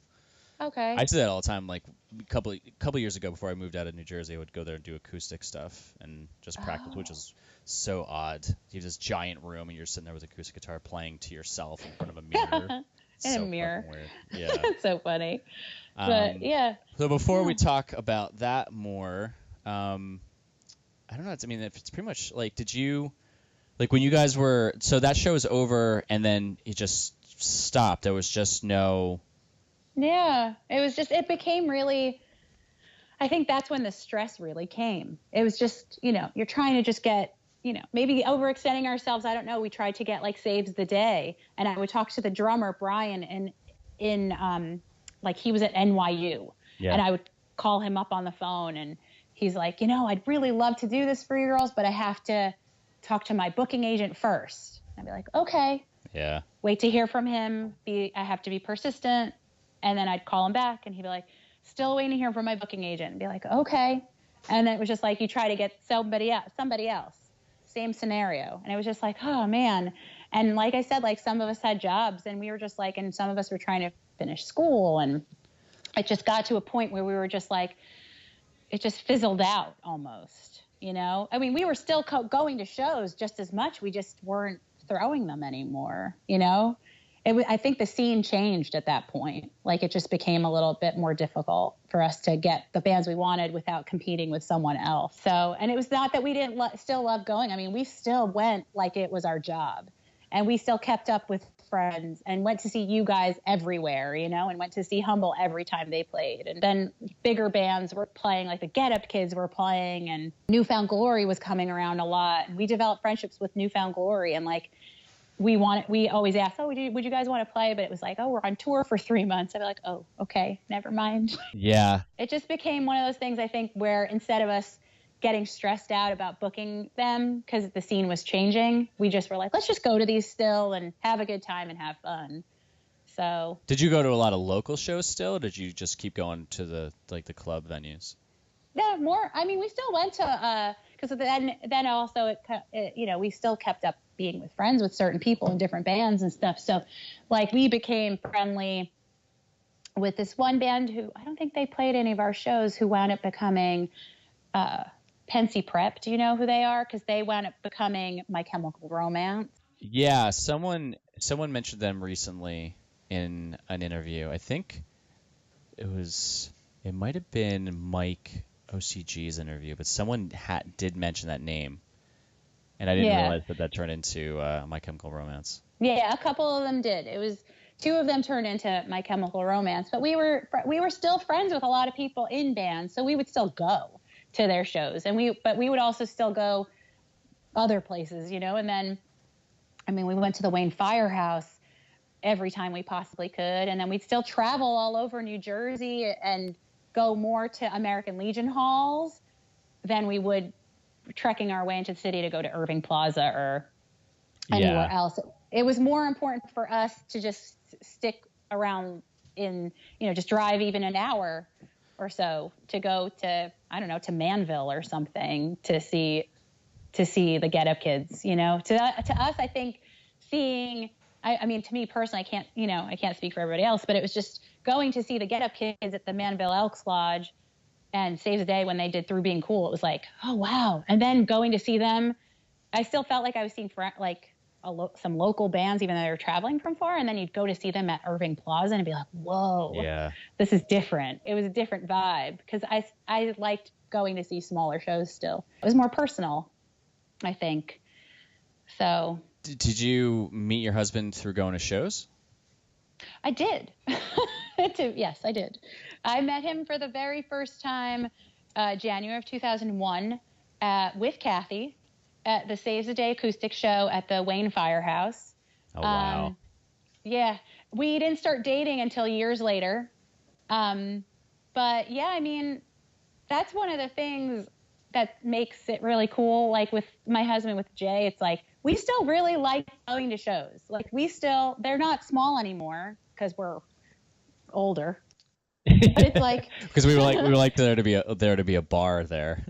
Okay. I do that all the time. Like a couple years ago, before I moved out of New Jersey, I would go there and do acoustic stuff and just practice, which is so odd. You have this giant room, and you're sitting there with an acoustic guitar playing to yourself in front of a mirror. In a mirror. Weird. Yeah. It's so funny. But yeah. So before we talk about that more, I don't know. I mean, it's pretty much like, did you, like when you guys were, so that show was over and then it just stopped. There was just no. Yeah, it became really, I think that's when the stress really came. It was just, you're trying to just get, maybe overextending ourselves. I don't know. We tried to get like Saves the Day, and I would talk to the drummer, Brian, and like he was at NYU, and I would call him up on the phone, and he's like, I'd really love to do this for you girls, but I have to talk to my booking agent first. I'd be like, okay. Yeah. Wait to hear from him. I have to be persistent. And then I'd call him back and he'd be like, still waiting to hear from my booking agent, and be like, okay. And then it was just like, you try to get somebody else, same scenario. And it was just like, oh man. And like I said, like some of us had jobs and we were just like, and some of us were trying to finish school. And it just got to a point where we were just like, it just fizzled out almost, you know? I mean, we were still going to shows just as much. We just weren't throwing them anymore, you know? I think the scene changed at that point. Like it just became a little bit more difficult for us to get the bands we wanted without competing with someone else. So, and it was not that we didn't still love going. I mean, we still went like it was our job, and we still kept up with friends and went to see you guys everywhere, you know, and went to see Humble every time they played. And then bigger bands were playing, like the Get Up Kids were playing, and Newfound Glory was coming around a lot. And we developed friendships with Newfound Glory, and like, we always asked, oh, would you guys want to play? But it was like, oh, we're on tour for 3 months. I'd be like, oh, okay, never mind. Yeah. It just became one of those things, I think, where instead of us getting stressed out about booking them because the scene was changing, we just were like, let's just go to these still and have a good time and have fun. So. Did you go to a lot of local shows still, or did you just keep going to the club venues? Yeah, more. I mean, we still went to, because then also it, you know, we still kept up being with friends with certain people in different bands and stuff. So like we became friendly with this one band who I don't think they played any of our shows, who wound up becoming Pensy Prep. Do you know who they are? Because they wound up becoming My Chemical Romance. Yeah, someone mentioned them recently in an interview. I think it might have been Mike OCG's interview, but someone did mention that name. And I didn't realize that turned into My Chemical Romance. Yeah, a couple of them did. It was 2 of them turned into My Chemical Romance. But we were still friends with a lot of people in bands, so we would still go to their shows. But we would also still go other places, you know. And then, I mean, we went to the Wayne Firehouse every time we possibly could. And then we'd still travel all over New Jersey and go more to American Legion halls than we would trekking our way into the city to go to Irving Plaza or anywhere else. It was more important for us to just stick around in, you know, just drive even an hour or so to go to, I don't know, to Manville or something to see the Get Up Kids, you know. To us, I think seeing, I mean, to me personally, I can't speak for everybody else, but it was just going to see the Get Up Kids at the Manville Elks Lodge and Saves the Day when they did Through Being Cool. It was like, oh, wow. And then going to see them, I still felt like I was seeing some local bands, even though they were traveling from far. And then you'd go to see them at Irving Plaza and be like, whoa, this is different. It was a different vibe because I liked going to see smaller shows still. It was more personal, I think. So. Did you meet your husband through going to shows? I did. Yes, I did. I met him for the very first time January of 2001 with Kathy at the Saves the Day acoustic show at the Wayne Firehouse. Oh, wow. Yeah. We didn't start dating until years later. But, yeah, I mean, that's one of the things that makes it really cool. Like with my husband, with Jay, it's like we still really like going to shows. Like they're not small anymore because we're older. But it's like because we were like there to be a bar there.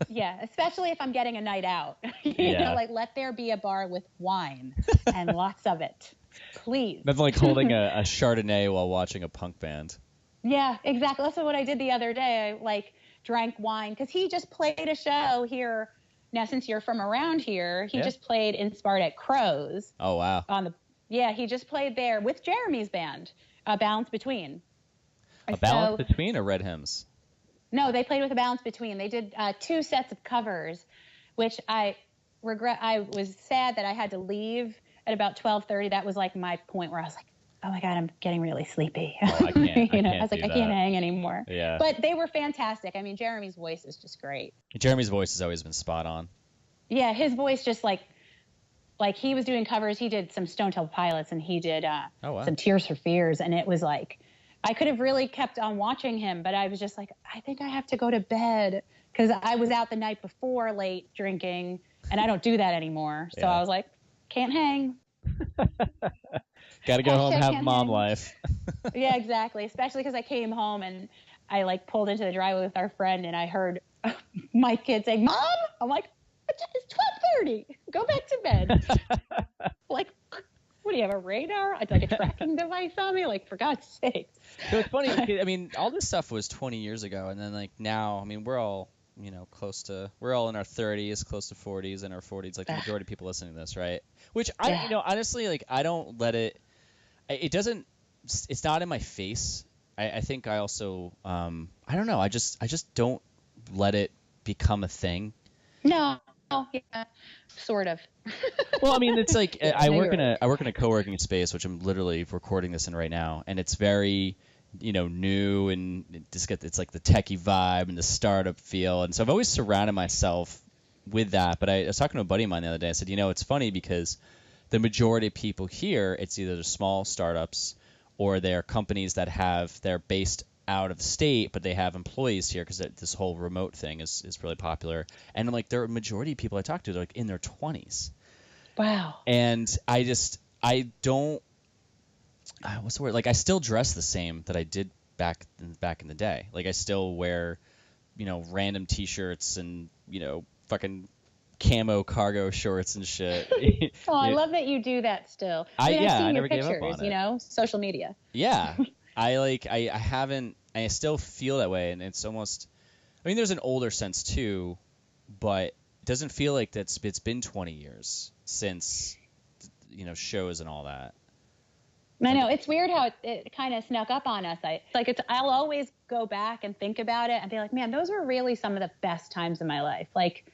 Yeah, especially if I'm getting a night out. you know, like let there be a bar with wine and lots of it, please. That's like holding a Chardonnay while watching a punk band. Yeah, exactly. That's what I did the other day. I drank wine because he just played a show here. Now, since you're from around here, he just played in Sparta at Crows. Oh wow. He just played there with Jeremy's band, Balance Between. A Balance Between or Red Hymns? No, they played with A Balance Between. They did 2 sets of covers, which I regret. I was sad that I had to leave at about 12:30. That was like my point where I was like, oh my God, I'm getting really sleepy. Oh, I can't. I was like, I can't hang anymore. Yeah. But they were fantastic. I mean, Jeremy's voice is just great. Jeremy's voice has always been spot on. Yeah, his voice just like he was doing covers. He did some Stone Temple Pilots and he did some Tears for Fears. And it was like, I could have really kept on watching him, but I was just like, I think I have to go to bed because I was out the night before late drinking and I don't do that anymore. So I was like, can't hang. Got to go home, have can't mom hang. life. Yeah, exactly. Especially because I came home and I like pulled into the driveway with our friend and I heard my kid saying, "Mom," I'm like, "It's 12:30. Go back to bed." Like, what do you have, a radar? Like a tracking device on me? Like, for God's sake. So it's funny. I mean, all this stuff was 20 years ago, and then like now, I mean, we're all we're all in our 30s, close to 40s, and our 40s. Like the majority of people listening to this, right? Which honestly, like I don't let it. It doesn't. It's not in my face. I think I also. I don't know. I just don't let it become a thing. No. Yeah. Sort of. Well, I mean, it's like I work in a co-working space, which I'm literally recording this in right now, and it's very, new, and it's like the techie vibe and the startup feel, and so I've always surrounded myself with that. But I was talking to a buddy of mine the other day. I said, it's funny because the majority of people here, it's either the small startups or they're companies they're based out of state, but they have employees here because this whole remote thing is really popular. And I'm like, the majority of people I talk to, they're like in their 20s. Wow. And I don't, what's the word? Like I still dress the same that I did back in the day. Like I still wear, random t-shirts and, fucking camo cargo shorts and shit. Oh, I love that you do that still. I've seen your pictures, social media. Yeah. I still feel that way, and it's almost, I mean, there's an older sense too, but it doesn't feel like it's been 20 years since, shows and all that. I know, it's weird how it kind of snuck up on us. I'll always go back and think about it and be like, man, those were really some of the best times in my life. Like,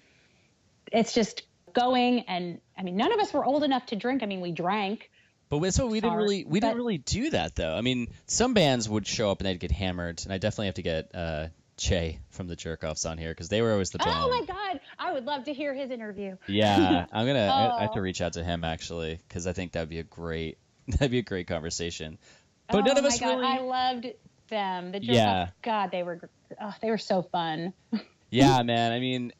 it's just going, and I mean, none of us were old enough to drink. I mean, we drank. But we didn't really do that though. I mean, some bands would show up and they'd get hammered, and I definitely have to get Che from the Jerk-Offs on here because they were always the band. Oh my God, I would love to hear his interview. Yeah, I have to reach out to him actually because I think that'd be a great conversation. But none of us really. I loved them. The Jerk-Offs. God, they were so fun. Yeah, man. I mean,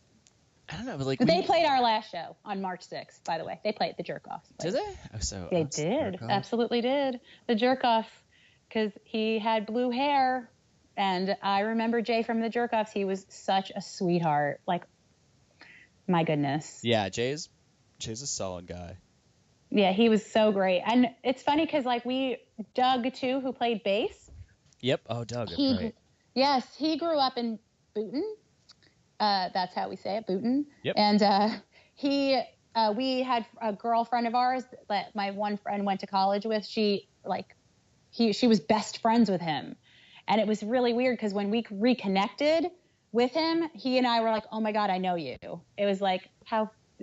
I don't know, but like they played our last show on March 6th, by the way. They played the Jerk-Offs. Did they? Oh, so they did. Absolutely did. The Jerk-Offs, because he had blue hair, and I remember Jay from the Jerk-Offs. He was such a sweetheart. Like, my goodness. Yeah, Jay's a solid guy. Yeah, he was so great. And it's funny because like Doug too, who played bass. Yep. Oh, Doug. Right. Yes, he grew up in Boonton. That's how we say it, Boonton. Yep. And we had a girlfriend of ours that my one friend went to college with. She was best friends with him. And it was really weird because when we reconnected with him, he and I were like, oh my God, I know you. It was like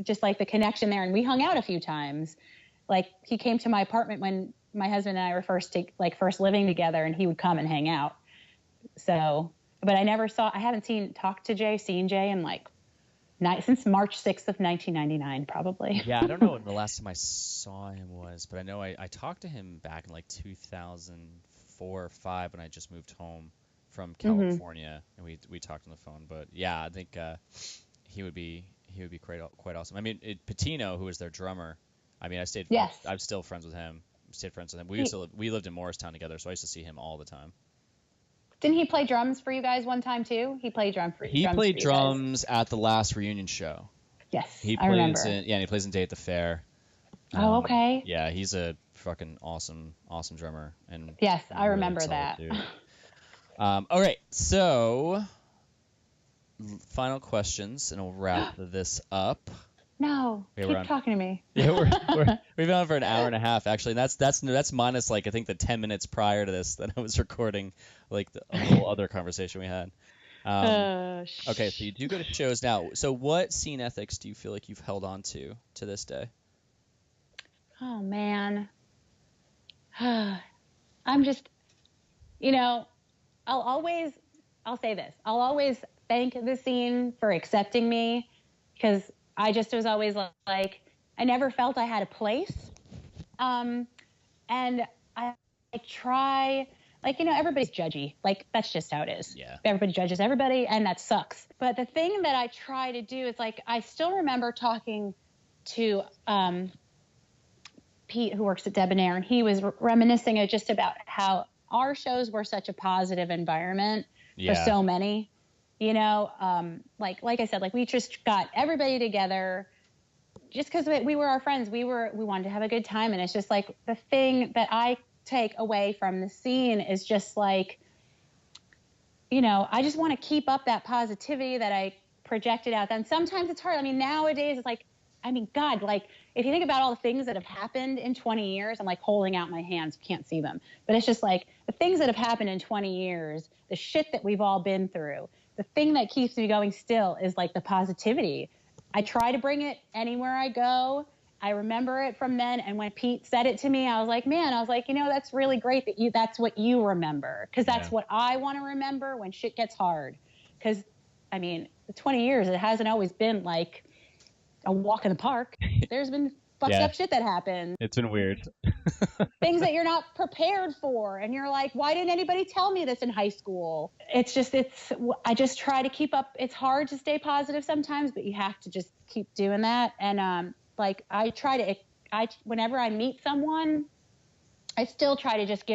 just like the connection there. And we hung out a few times. Like he came to my apartment when my husband and I were first living together, and he would come and hang out. So, but I haven't seen Jay in like since March 6th of 1999, probably. Yeah, I don't know when the last time I saw him was, but I know I talked to him back in like 2004 or 5 when I just moved home from California, and we talked on the phone. But yeah, I think he would be quite awesome. I mean, Patino, who was their drummer, I mean, I'm still friends with him. We lived in Morristown together, so I used to see him all the time. Didn't he play drums for you guys one time too? He played drums at the last reunion show. Yes, I remember. And he plays in Day at the Fair. Oh, okay. Yeah, he's a fucking awesome drummer. And yes, I remember that. All right, so final questions, and we'll wrap this up. No, keep talking to me. Yeah, we've been on for an hour and a half actually. And that's minus like I think the 10 minutes prior to this that I was recording, like a whole other conversation we had. Okay, so you do go to shows now. So what scene ethics do you feel like you've held on to this day? Oh man, I'm just, I'll say this. I'll always thank the scene for accepting me, because I just was always like, I never felt I had a place. And I try, everybody's judgy. Like, that's just how it is. Yeah. Everybody judges everybody, and that sucks. But the thing that I try to do is, I still remember talking to Pete, who works at Debonair, and he was reminiscing just about how our shows were such a positive environment for so many. You know, like I said, like we just got everybody together just because we were our friends. We wanted to have a good time, and it's just like the thing that I take away from the scene is just like, you know, I just want to keep up that positivity that I projected out. And sometimes it's hard. I mean, nowadays it's like, I mean, God, like if you think about all the things that have happened in 20 years, I'm like holding out my hands, can't see them. But it's just like the things that have happened in 20 years, the shit that we've all been through, the thing that keeps me going still is like the positivity. I try to bring it anywhere I go. I remember it from then. And when Pete said it to me, I was like, man, you know, that's really great that that's what you remember. Cause that's what I want to remember when shit gets hard. Cause I mean, the 20 years, it hasn't always been like a walk in the park. There's been fucked up shit that happened. It's been weird. Things that you're not prepared for. And you're like, why didn't anybody tell me this in high school? I just try to keep up. It's hard to stay positive sometimes, but you have to just keep doing that. And, like I whenever I meet someone, I still try to just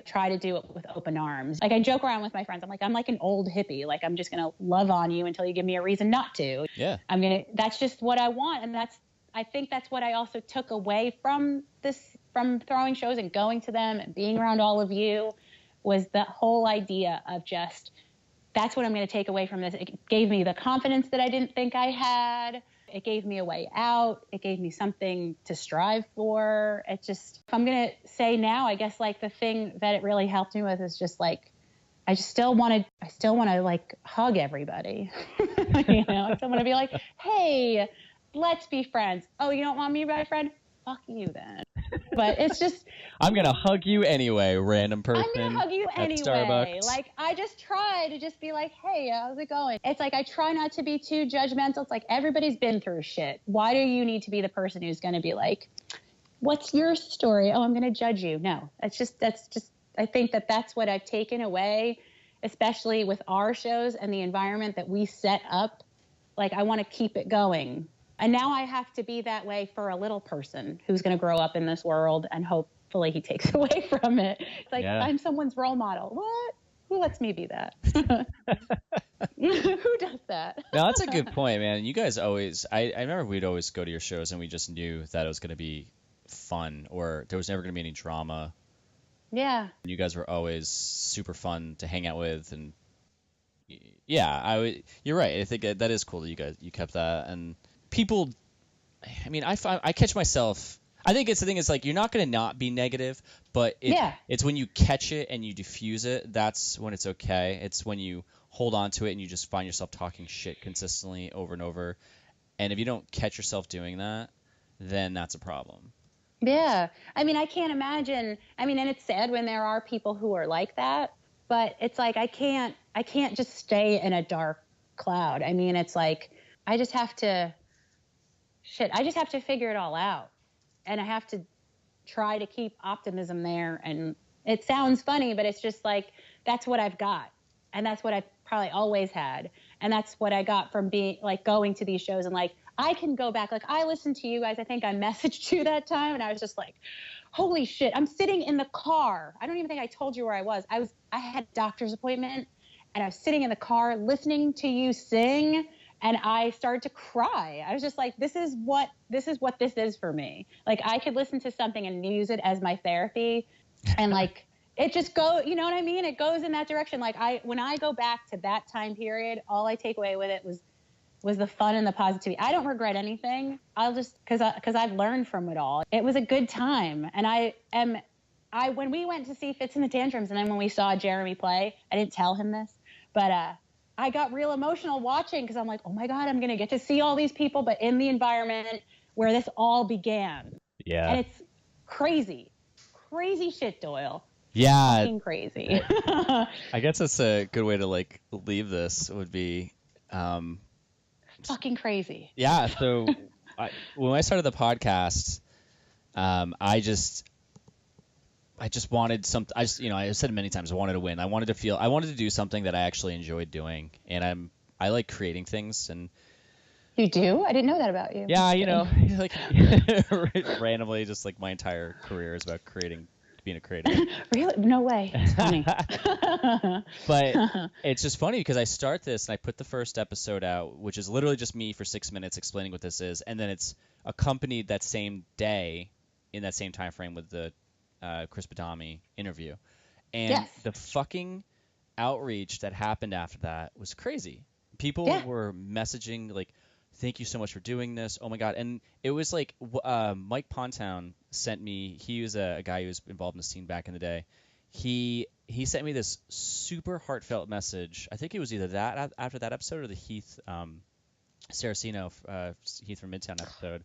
try to do it with open arms. Like I joke around with my friends. I'm like an old hippie. Like I'm just going to love on you until you give me a reason not to. Yeah. That's just what I want. And I think that's what I also took away from throwing shows and going to them and being around all of you was the whole idea of just, that's what I'm going to take away from this. It gave me the confidence that I didn't think I had. It gave me a way out. It gave me something to strive for. It just, if I'm going to say now, I guess like the thing that it really helped me with is just like, I still want to like hug everybody. You know, I still want to be like, hey, let's be friends. Oh, you don't want me to be my friend? Fuck you then. But it's just, I'm going to hug you anyway, random person. I'm going to hug you anyway. Starbucks. Like, I just try to just be like, hey, how's it going? It's like, I try not to be too judgmental. It's like, everybody's been through shit. Why do you need to be the person who's going to be like, what's your story? Oh, I'm going to judge you. No, that's just, I think that's what I've taken away, especially with our shows and the environment that we set up. Like, I want to keep it going. And now I have to be that way for a little person who's going to grow up in this world and hopefully he takes away from it. It's like, I'm someone's role model. What? Who lets me be that? Who does that? No, that's a good point, man. You guys always, I remember we'd always go to your shows and we just knew that it was going to be fun or there was never going to be any drama. Yeah. You guys were always super fun to hang out with. And yeah, you're right. I think that is cool that you kept that. And people, I mean, I catch myself. I think the thing is like you're not going to not be negative, but it's when you catch it and you diffuse it. That's when it's okay. It's when you hold on to it and you just find yourself talking shit consistently over and over. And if you don't catch yourself doing that, then that's a problem. Yeah. I mean, I can't imagine. I mean, and it's sad when there are people who are like that, but it's like I can't just stay in a dark cloud. I mean, it's like I just have to figure it all out. And I have to try to keep optimism there. And it sounds funny, but it's just like, that's what I've got. And that's what I've probably always had. And that's what I got from being like going to these shows. And like, I can go back, like I listened to you guys. I think I messaged you that time. And I was just like, holy shit, I'm sitting in the car. I don't even think I told you where I was. I had a doctor's appointment and I was sitting in the car listening to you sing. And I started to cry. I was just like, this is what this is for me. Like I could listen to something and use it as my therapy. And like, it just you know what I mean? It goes in that direction. Like when I go back to that time period, all I take away with it was the fun and the positivity. I don't regret anything. I'll just, cause I've learned from it all. It was a good time. And when we went to see Fits in the Tantrums and then when we saw Jeremy play, I didn't tell him this, but, I got real emotional watching because I'm like, oh my God, I'm going to get to see all these people, but in the environment where this all began. Yeah. And it's crazy shit, Doyle. Yeah. Fucking crazy. I guess that's a good way to like leave this would be. Fucking crazy. Yeah. So when I started the podcast, I just wanted something. I said it many times. I wanted to win. I wanted to do something that I actually enjoyed doing, and I like creating things. And You do? I didn't know that about you. Yeah, like randomly, just like my entire career is about being a creative. Really? No way. It's funny. But it's just funny because I start this and I put the first episode out, which is literally just me for 6 minutes explaining what this is, and then it's accompanied that same day in that same time frame with the Chris Badami interview. And the fucking outreach that happened after that was crazy. People were messaging like, thank you so much for doing this. Oh my God. And it was like Mike Pontown sent me, he was a guy who was involved in the scene back in the day. He sent me this super heartfelt message. I think it was either that after that episode or the Heath Saraceno, Heath from Midtown episode.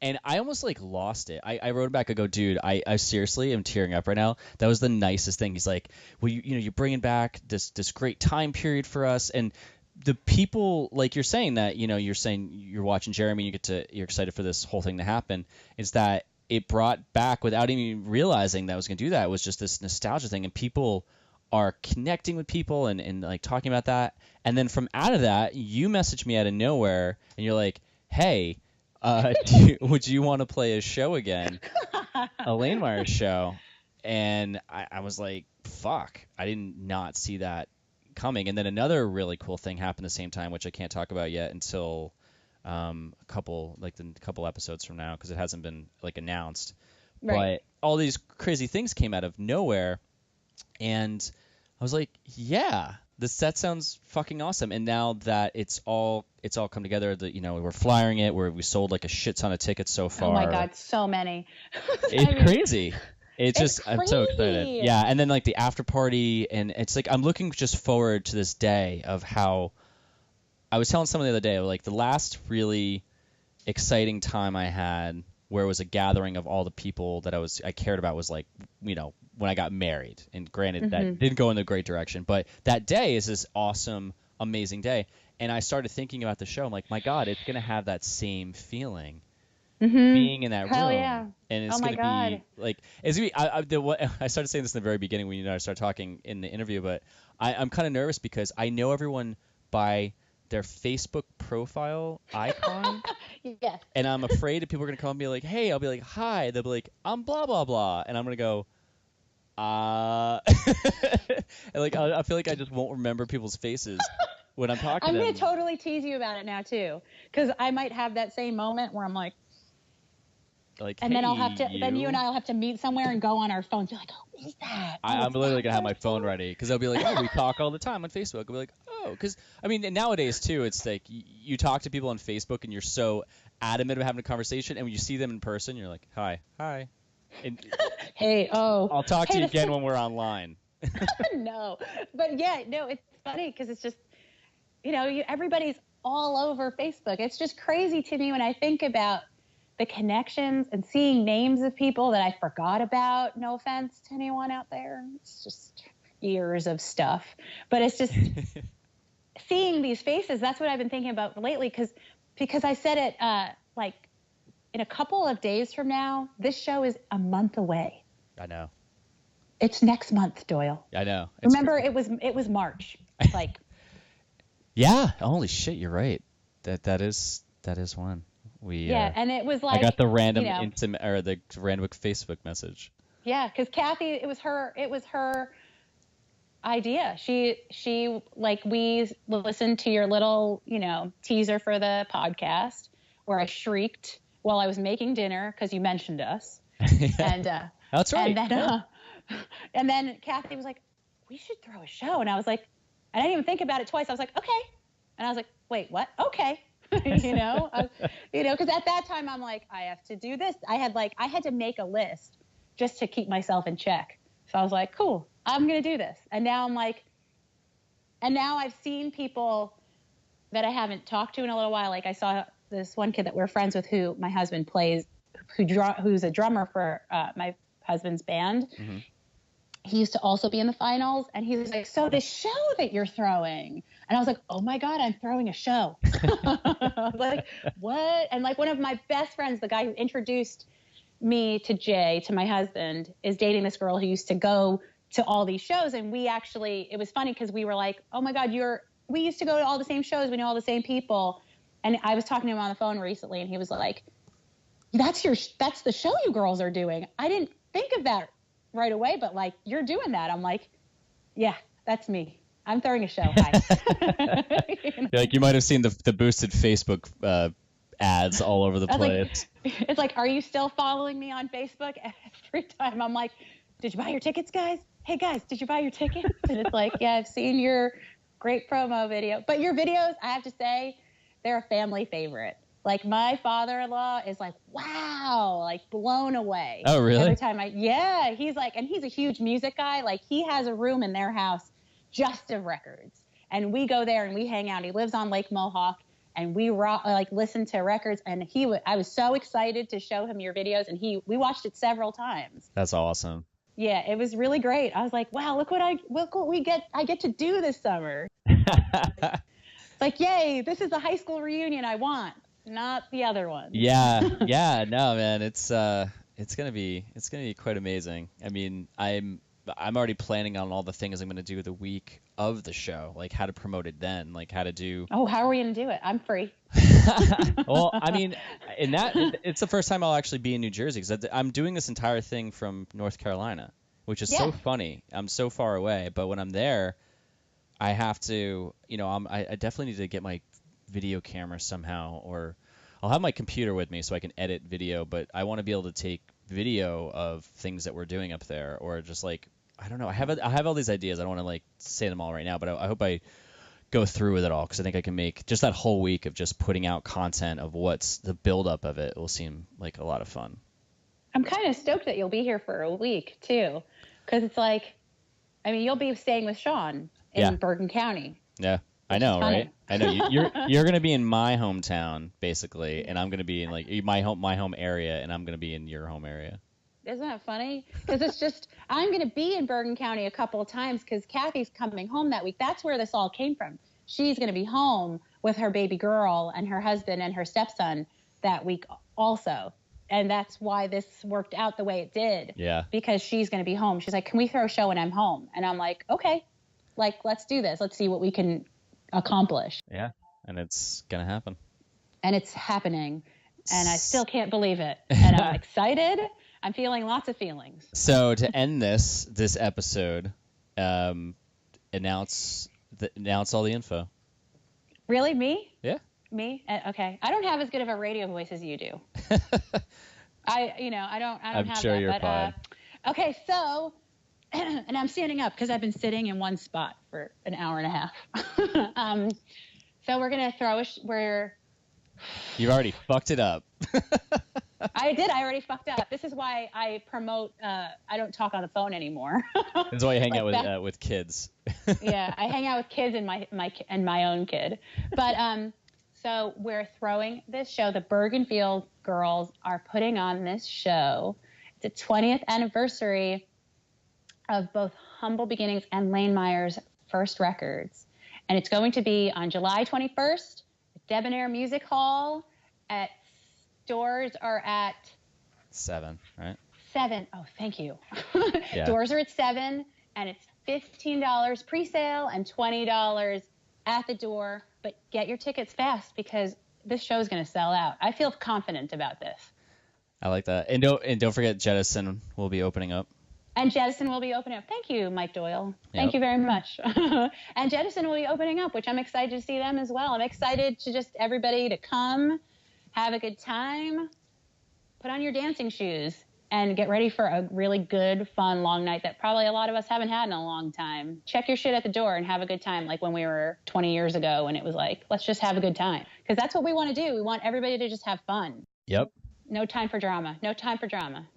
And I almost like lost it. I wrote back, I go, dude, I seriously am tearing up right now. That was the nicest thing. He's like, well, you're bringing back this great time period for us. And the people, like you're saying that, you're saying you're watching Jeremy, you're excited for this whole thing to happen, is that it brought back, without even realizing that I was going to do that, it was just this nostalgia thing. And people are connecting with people and like talking about that. And then from out of that, you messaged me out of nowhere and you're like, hey, would you want to play a show again? A Lane Meyer show. And I was like, fuck, I did not see that coming. And then another really cool thing happened the same time, which I can't talk about yet until a couple episodes from now, because it hasn't been like announced. Right. But all these crazy things came out of nowhere, and I was like, yeah, that sounds fucking awesome. And now that it's all come together, that we're flyering it, we sold like a shit ton of tickets so far. Oh my God, so many. It's crazy. I'm so excited. Yeah, and then like the after party, and it's like I'm looking just forward to this day of how I was telling someone the other day, like the last really exciting time I had where it was a gathering of all the people that I cared about was like, when I got married. And granted, that didn't go in the great direction, but that day is this awesome, amazing day. And I started thinking about the show. I'm like, my God, it's going to have that same feeling. Being in that Hell room, yeah. and it's going to be like, it's gonna be, I started saying this in the very beginning when I started talking in the interview, but I'm kind of nervous because I know everyone by their Facebook profile icon, yes, and I'm afraid that people are going to come and be like, hey, I'll be like, hi, they'll be like, I'm blah blah blah, and I'm going to go, and like I feel like I just won't remember people's faces when I'm talking. I'm to them. going to totally tease you about it now too, because I might have that same moment where I'm like, and hey, then then you and I'll have to meet somewhere and go on our phones. Be like, oh, who's that? I'm literally gonna have my phone ready because they'll be like, oh, we talk all the time on Facebook. I'll be like, oh, because I mean, and nowadays too, it's like you talk to people on Facebook and you're so adamant about having a conversation, and when you see them in person, you're like, hi, and hey, I'll talk to you again when we're online. No, but yeah, no, it's funny because it's just, everybody's all over Facebook. It's just crazy to me when I think about the connections and seeing names of people that I forgot about. No offense to anyone out there. It's just years of stuff. But it's just seeing these faces. That's what I've been thinking about lately because I said it like in a couple of days from now, this show is a month away. I know. It's next month, Doyle. I know. Remember, it was March. Like. Yeah. Holy shit, you're right. That is one. And it was like I got the random the random Facebook message. Yeah, because Kathy, it was her idea. She like, we listened to your little teaser for the podcast where I shrieked while I was making dinner because you mentioned us. And that's right. And then Kathy was like, we should throw a show, and I was like, I didn't even think about it twice. I was like, okay, and I was like, wait, what? Okay. Because at that time I'm like, I have to do this. I had to make a list just to keep myself in check. So I was like, cool, I'm going to do this. And now I'm like, now I've seen people that I haven't talked to in a little while. Like I saw this one kid that we're friends with who my husband plays, who's a drummer for my husband's band. Mm-hmm. He used to also be in the finals, and he was like, so the show that you're throwing. And I was like, oh my God, I'm throwing a show. I was like, what? And like one of my best friends, the guy who introduced me to Jay, to my husband, is dating this girl who used to go to all these shows. And it was funny because we were like, oh my God, we used to go to all the same shows. We know all the same people. And I was talking to him on the phone recently, and he was like, that's the show you girls are doing. I didn't think of that right away, but like, you're doing that. I'm like, yeah, that's me. I'm throwing a show. Hi. Like, you might have seen the boosted Facebook ads all over the place. It's like, are you still following me on Facebook? Every time I'm like, did you buy your tickets, guys? Hey guys, did you buy your tickets? And it's like, yeah, I've seen your great promo video. But your videos, I have to say, they're a family favorite. Like, my father-in-law is like, wow, like blown away. Oh, really? Every time he's like, and he's a huge music guy. Like, he has a room in their house just of records. And we go there and we hang out. He lives on Lake Mohawk, and we listen to records. And I was so excited to show him your videos, and we watched it several times. That's awesome. Yeah, it was really great. I was like, wow, look what I get to do this summer. Like, yay, this is the high school reunion I want, not the other one. Yeah, no, man, it's gonna be quite amazing. I mean, I'm already planning on all the things I'm gonna do the week of the show, like how to promote it then, like how to do. Oh, how are we gonna do it? I'm free. Well, I mean, it's the first time I'll actually be in New Jersey, because I'm doing this entire thing from North Carolina, which is so funny. I'm so far away, but when I'm there, I have to, I definitely need to get my video camera somehow, or I'll have my computer with me so I can edit video, but I want to be able to take video of things that we're doing up there, or just like, I don't know. I have all these ideas. I don't want to like say them all right now, but I hope I go through with it all, because I think I can make just that whole week of just putting out content of what's the buildup of it will seem like a lot of fun. I'm kind of stoked that you'll be here for a week too, because it's like, I mean, you'll be staying with Sean in Bergen County. Yeah, I know, right? I know you're gonna be in my hometown basically, and I'm gonna be in like my home area, and I'm gonna be in your home area. Isn't that funny? Because it's just, I'm going to be in Bergen County a couple of times because Kathy's coming home that week. That's where this all came from. She's going to be home with her baby girl and her husband and her stepson that week also. And that's why this worked out the way it did. Yeah. Because she's going to be home. She's like, can we throw a show when I'm home? And I'm like, okay, like, let's do this. Let's see what we can accomplish. Yeah. And it's going to happen. And it's happening. And I still can't believe it. And I'm excited. I'm feeling lots of feelings. So to end this episode, announce all the info. Really, me? Yeah. Me? Okay. I don't have as good of a radio voice as you do. I don't I'm have sure that. You're but, fine. Okay, so, and I'm standing up because I've been sitting in one spot for an hour and a half. So we're gonna throw You've already fucked it up. I did. I already fucked up. This is why I promote. I don't talk on the phone anymore. This is why you hang out with kids. Yeah, I hang out with kids and my own kid. But so we're throwing this show. The Bergenfield girls are putting on this show. It's the 20th anniversary of both Humble Beginnings and Lane Meyer's first records, and it's going to be on July 21st at Debonair Music Hall. Doors are at 7, right? 7. Oh, thank you. Yeah. Doors are at 7, and it's $15 pre-sale and $20 at the door. But get your tickets fast because this show is going to sell out. I feel confident about this. I like that. And don't forget, Jettison will be opening up. And Jettison will be opening up. Thank you, Mike Doyle. Thank you very much. And Jettison will be opening up, which I'm excited to see them as well. I'm excited to just everybody to come. Have a good time, put on your dancing shoes, and get ready for a really good, fun, long night that probably a lot of us haven't had in a long time. Check your shit at the door and have a good time, like when we were 20 years ago when it was like, let's just have a good time. Because that's what we want to do. We want everybody to just have fun. Yep. No time for drama. No time for drama.